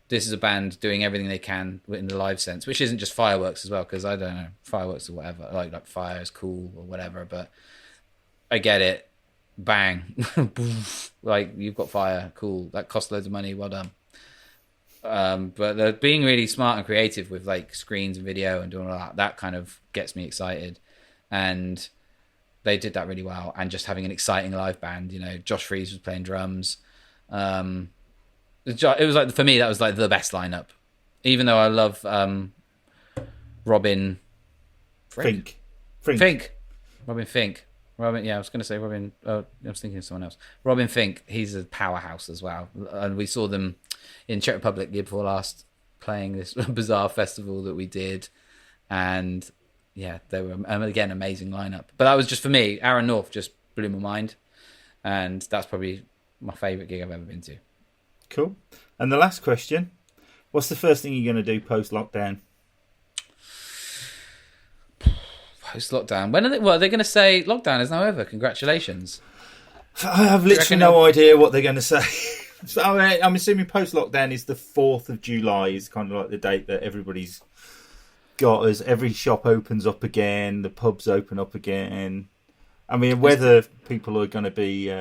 Speaker 3: this is a band doing everything they can in the live sense, which isn't just fireworks as well, because I don't know, fireworks or whatever, like fire is cool or whatever, but I get it. Bang. Like, you've got fire, cool, that costs loads of money, well done. But they're being really smart and creative with like screens and video and doing all that kind of gets me excited, and they did that really well. And just having an exciting live band, you know, Josh Freese was playing drums. It was like, for me, that was like the best lineup, even though I love Robin
Speaker 2: Fink.
Speaker 3: Yeah, I was going to say Robin. I was thinking of someone else. Robin Fink. He's a powerhouse as well. And we saw them in Czech Republic the year before last, playing this bizarre festival that we did. And yeah, they were, again, amazing lineup. But that was just, for me, Aaron North just blew my mind. And that's probably my favourite gig I've ever been to.
Speaker 2: Cool. And the last question, what's the first thing you're going to do post-lockdown?
Speaker 3: Post-lockdown? When are they? Well, they're going to say lockdown is now over. Congratulations.
Speaker 2: I have literally no idea what they're going to say. So I'm assuming post-lockdown is the 4th of July is kind of like the date that everybody's got, as every shop opens up again, the pubs open up again. I mean, whether people are going to be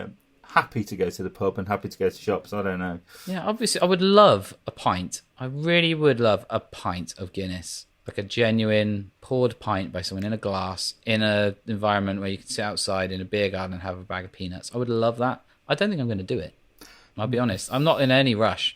Speaker 2: happy to go to the pub and happy to go to shops, I don't know. Yeah,
Speaker 3: obviously, I would love a pint. I really would love a pint of Guinness. Like a genuine poured pint by someone in a glass, in an environment where you can sit outside in a beer garden and have a bag of peanuts. I would love that. I don't think I'm going to do it. I'll be honest. I'm not in any rush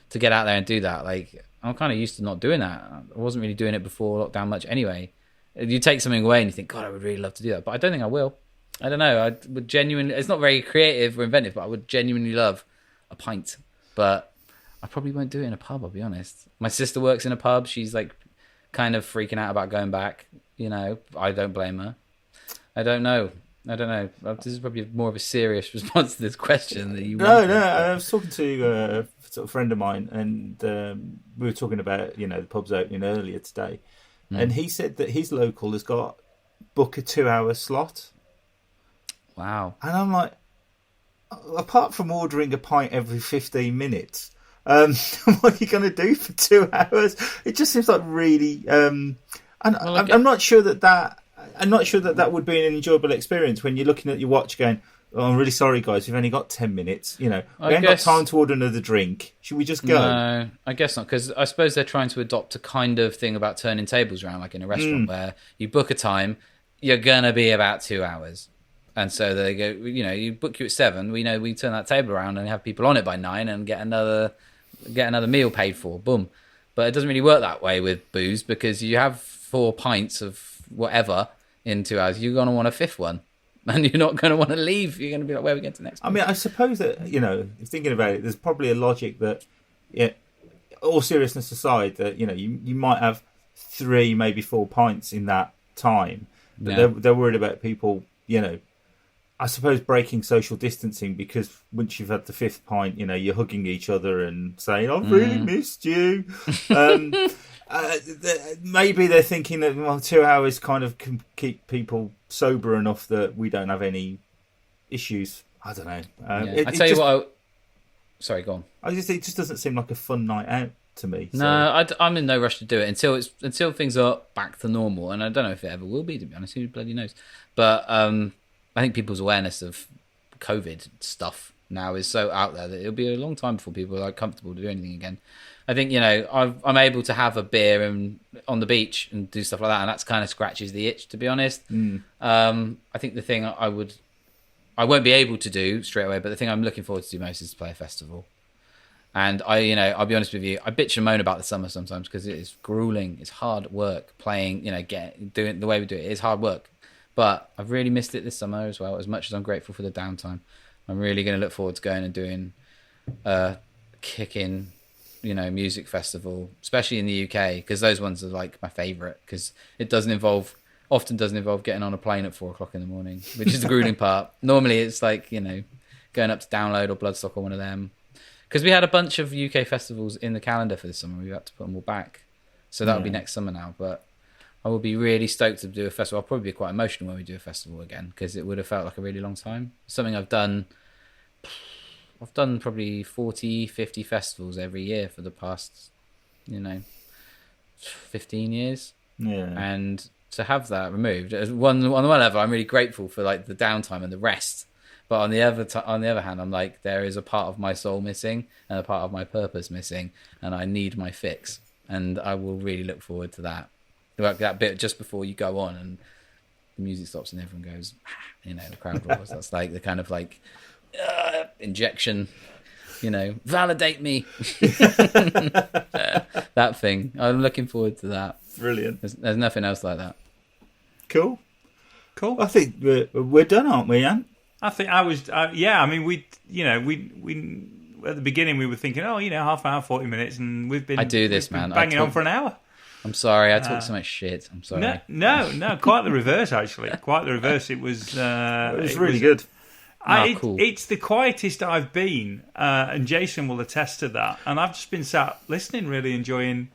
Speaker 3: to get out there and do that. Like, I'm kind of used to not doing that. I wasn't really doing it before lockdown much anyway. You take something away and you think, God, I would really love to do that. But I don't think I will. I don't know. I would genuinely... It's not very creative or inventive, but I would genuinely love a pint. But I probably won't do it in a pub, I'll be honest. My sister works in a pub. She's like kind of freaking out about going back. You know, I don't blame her. I don't know. This is probably more of a serious response to this question that you wanted.
Speaker 2: No. I was talking to a sort of friend of mine, and we were talking about, you know, the pubs opening earlier today. And he said that his local has got book a 2-hour slot.
Speaker 3: Wow.
Speaker 2: And I'm like, apart from ordering a pint every 15 minutes, what are you going to do for 2 hours? It just seems like really... I'm not sure that would be an enjoyable experience when you're looking at your watch going, oh, I'm really sorry, guys, we've only got 10 minutes. You know, we ain't got time to order another drink. Should we just go?
Speaker 3: No, I guess not, because I suppose they're trying to adopt a kind of thing about turning tables around, like in a restaurant, where you book a time, you're going to be about 2 hours. And so they go, you know, you book you at 7, we know we turn that table around and have people on it by 9 and get another meal paid for. Boom. But it doesn't really work that way with booze, because you have 4 pints of whatever in 2 hours. You're going to want a 5th one. and you're not going to want to leave. You're going to be like, where are we going to next?
Speaker 2: I mean, I suppose that, thinking about it, there's probably a logic that, all seriousness aside, that, you might have 3, maybe 4 pints in that time. But they're worried about people, I suppose breaking social distancing, because once you've had the 5th pint, you're hugging each other and saying, I've really missed you. Maybe they're thinking that 2 hours kind of can keep people sober enough that we don't have any issues. I don't know.
Speaker 3: I tell you what. Sorry, go on.
Speaker 2: It just doesn't seem like a fun night out to me. So.
Speaker 3: No, I'm in no rush to do it until things are back to normal, and I don't know if it ever will be. To be honest, who bloody knows? But I think people's awareness of COVID stuff now is so out there that it'll be a long time before people are comfortable to do anything again. I think I'm able to have a beer on the beach and do stuff like that, and that's kind of scratches the itch, to be honest. I think the thing I won't be able to do straight away, but the thing I'm looking forward to do most is to play a festival. And I'll be honest with you, I bitch and moan about the summer sometimes because it is grueling. It's hard work playing. Doing the way we do it is hard work. But I've really missed it this summer as well. As much as I'm grateful for the downtime, I'm really going to look forward to going and doing a kick-in, music festival, especially in the UK, because those ones are like my favourite, because it often doesn't involve getting on a plane at 4:00 in the morning, which is the grueling part. Normally it's like, going up to Download or Bloodstock or one of them. Because we had a bunch of UK festivals in the calendar for this summer. We had to put them all back. So that'll be next summer now. But I will be really stoked to do a festival. I'll probably be quite emotional when we do a festival again, because it would have felt like a really long time. Something I've done probably 40, 50 festivals every year for the past, 15 years. Yeah. And to have that removed, on the one level, I'm really grateful for like the downtime and the rest. But on the other hand, I'm like, there is a part of my soul missing and a part of my purpose missing, and I need my fix. And I will really look forward to that. Like that bit just before you go on and the music stops and everyone goes, the crowd roars. That's like the kind of like injection, validate me. That thing. I'm looking forward to that.
Speaker 2: Brilliant.
Speaker 3: There's nothing else like that.
Speaker 2: Cool. I think we're done, aren't we, Ant?
Speaker 1: I think I was, I mean, we at the beginning we were thinking, half an hour, 40 minutes, and we've been banging on for an hour.
Speaker 3: I'm sorry, I talk so much shit. I'm sorry.
Speaker 1: No, quite the reverse, actually. Quite the reverse. It was
Speaker 2: really good.
Speaker 3: Cool.
Speaker 1: It's the quietest I've been, and Jason will attest to that. And I've just been sat listening, really enjoying,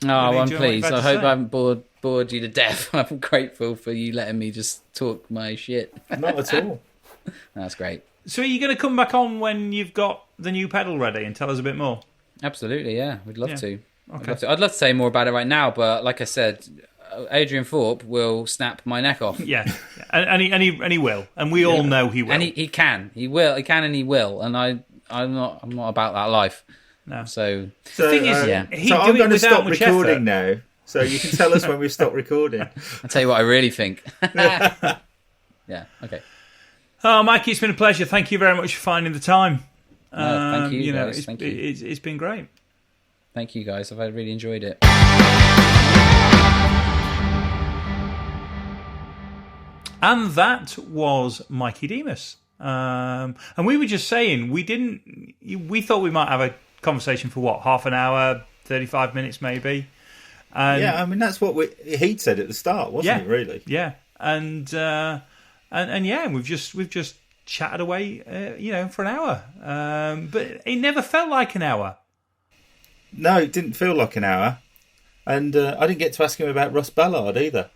Speaker 3: Oh, I'm pleased. I hope I haven't bored you to death. I'm grateful for you letting me just talk my shit.
Speaker 2: Not at all.
Speaker 3: That's great.
Speaker 1: So are you going to come back on when you've got the new pedal ready and tell us a bit more?
Speaker 3: Absolutely, yeah. We'd love to.
Speaker 1: Okay.
Speaker 3: I'd love to say more about it right now, but like I said, Adrian Thorpe will snap my neck off.
Speaker 1: Yeah. And he will. And we all know he will.
Speaker 3: And he can. He will. He can and he will. And I'm not about that life.
Speaker 1: No.
Speaker 3: So
Speaker 1: the thing is,
Speaker 2: so I'm going to stop recording now, so you can tell us when we've stopped recording.
Speaker 3: I'll tell you what I really think. Yeah, okay.
Speaker 1: Oh, Mikey, it's been a pleasure. Thank you very much for finding the time.
Speaker 3: Thank you, guys.
Speaker 1: Thank you. It's been great.
Speaker 3: Thank you, guys. I've really enjoyed it.
Speaker 1: And that was Mikey Demus. And we were just saying, we thought we might have a conversation for half an hour, 35 minutes maybe. And
Speaker 2: I mean, that's what he'd said at the start, wasn't it, really?
Speaker 1: Yeah. And we've just chatted away, for an hour. But it never felt like an hour.
Speaker 2: No, it didn't feel like an hour. And I didn't get to ask him about Russ Ballard either,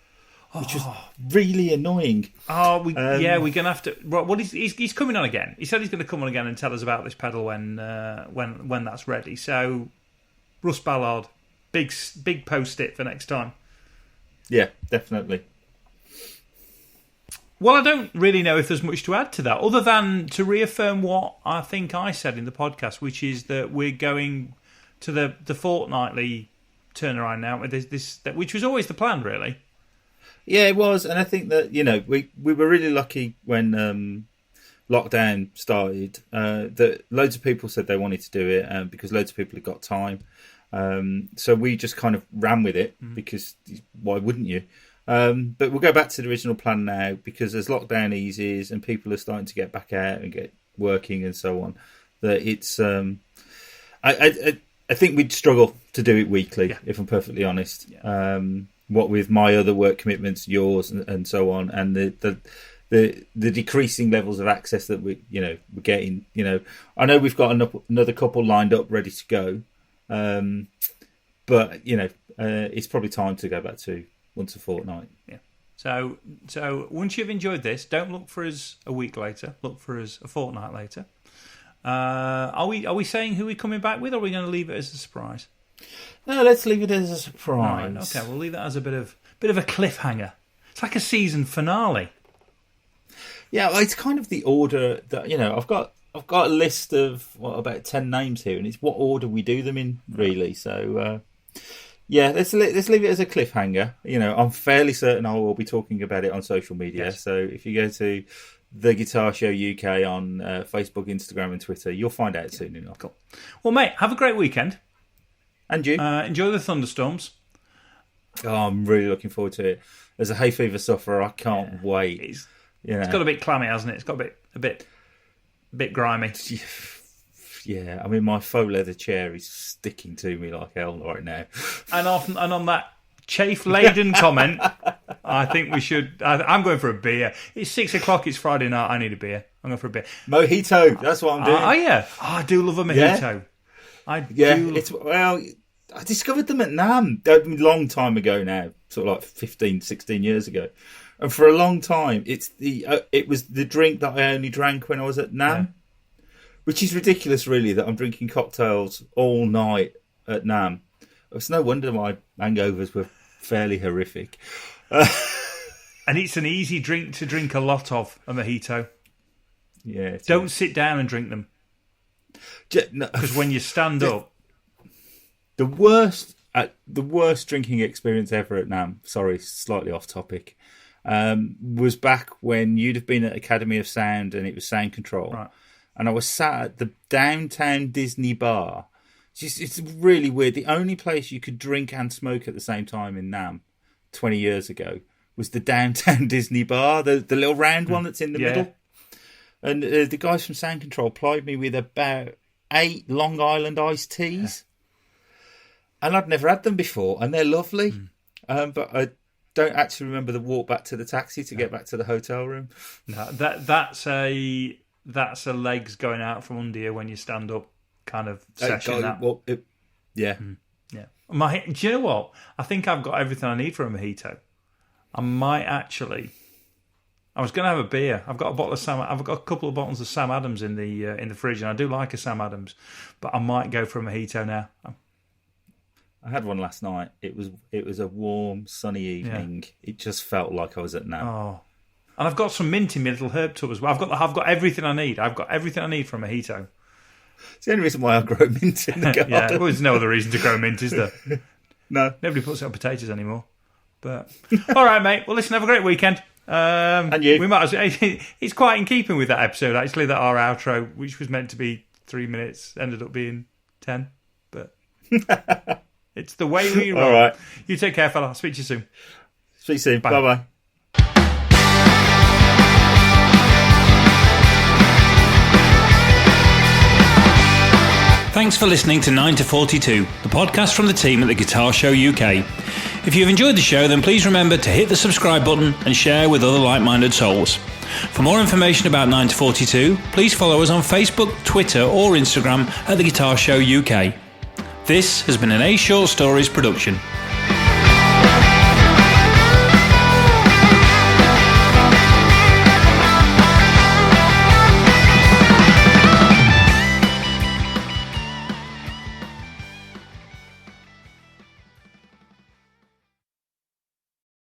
Speaker 2: which was really annoying.
Speaker 1: Oh, we're going to have to... Well, he's coming on again. He said he's going to come on again and tell us about this pedal when that's ready. So, Russ Ballard, big post-it for next time.
Speaker 2: Yeah, definitely.
Speaker 1: Well, I don't really know if there's much to add to that, other than to reaffirm what I think I said in the podcast, which is that we're going to the fortnightly turnaround now, which was always the plan, really.
Speaker 2: Yeah, it was, and I think that we were really lucky when lockdown started. That loads of people said they wanted to do it because loads of people had got time. So we just kind of ran with it because why wouldn't you? But we'll go back to the original plan now, because as lockdown eases and people are starting to get back out and get working and so on, that it's I think we'd struggle to do it weekly, if I'm perfectly honest. What with my other work commitments, yours, and so on, and the decreasing levels of access that we're getting. I know we've got another couple lined up, ready to go, but it's probably time to go back to once a fortnight.
Speaker 1: Yeah. So once you've enjoyed this, don't look for us a week later. Look for us a fortnight later. Are we saying who we're coming back with, or are we going to leave it as a surprise?
Speaker 2: No, let's leave it as a surprise.
Speaker 1: Right, okay, we'll leave that as a bit of a cliffhanger. It's like a season finale.
Speaker 2: Yeah, well, it's kind of the order that I've got a list of about 10 names here, and it's what order we do them in, really. So let's leave it as a cliffhanger. I'm fairly certain I will be talking about it on social media.
Speaker 1: Yes.
Speaker 2: So if you go to The Guitar Show UK on Facebook, Instagram, and Twitter, you'll find out soon enough.
Speaker 1: Cool. Well, mate, have a great weekend.
Speaker 2: And you
Speaker 1: enjoy the thunderstorms.
Speaker 2: Oh, I'm really looking forward to it. As a hay fever sufferer, I can't wait.
Speaker 1: It's got a bit clammy, hasn't it? It's got a bit grimy.
Speaker 2: Yeah, I mean, my faux leather chair is sticking to me like hell right now.
Speaker 1: And on that chafe-laden comment, I think we should. I'm going for a beer. It's 6 o'clock. It's Friday night. I need a beer. I'm going for a beer.
Speaker 2: Mojito. That's what I'm doing.
Speaker 1: Oh yeah. I do love a mojito.
Speaker 2: Yeah. I discovered them at NAMM a long time ago now, sort of like 15, 16 years ago. And for a long time, it was the drink that I only drank when I was at NAMM, which is ridiculous, really, that I'm drinking cocktails all night at NAMM. It's no wonder my hangovers were fairly horrific.
Speaker 1: And it's an easy drink to drink a lot of, a mojito.
Speaker 2: Yeah.
Speaker 1: Don't sit down and drink them. Because when you stand up...
Speaker 2: The worst drinking experience ever at NAMM, sorry, slightly off topic, was back when you'd have been at Academy of Sound and it was Sound Control.
Speaker 1: Right.
Speaker 2: And I was sat at the downtown Disney bar. It's really weird. The only place you could drink and smoke at the same time in NAMM 20 years ago was the downtown Disney bar, the little round one that's in the middle. And the guys from Sound Control plied me with about 8 Long Island iced teas. And I'd never had them before, and they're lovely. But I don't actually remember the walk back to the taxi to get back to the hotel room.
Speaker 1: No, that's a legs going out from under you when you stand up kind of session.
Speaker 2: Yeah.
Speaker 1: Do you know what? I think I've got everything I need for a mojito. I might actually. I was going to have a beer. I've got a couple of bottles of Sam Adams in the fridge, and I do like a Sam Adams, but I might go for a mojito now.
Speaker 2: I had one last night. It was a warm, sunny evening. Yeah. It just felt like I was at NAMM.
Speaker 1: Oh, and I've got some mint in my little herb tub as well. I've got everything I need. I've got everything I need for a mojito.
Speaker 2: It's the only reason why I grow mint in the garden.
Speaker 1: Yeah, well, there's no other reason to grow mint, is there?
Speaker 2: No,
Speaker 1: nobody puts it on potatoes anymore. But all right, mate. Well, listen, have a great weekend.
Speaker 2: And you?
Speaker 1: We might as well, it's quite in keeping with that episode, actually, that our outro, which was meant to be 3 minutes, ended up being 10. But it's the way we roll.
Speaker 2: All right.
Speaker 1: You take care, fella. I'll speak to you soon.
Speaker 2: Speak soon. Bye-bye.
Speaker 1: Thanks for listening to 9 to 42, the podcast from the team at the Guitar Show UK. If you've enjoyed the show, then please remember to hit the subscribe button and share with other like-minded souls. For more information about 9 to 42, please follow us on Facebook, Twitter or Instagram at the Guitar Show UK. This has been an A Short Stories production.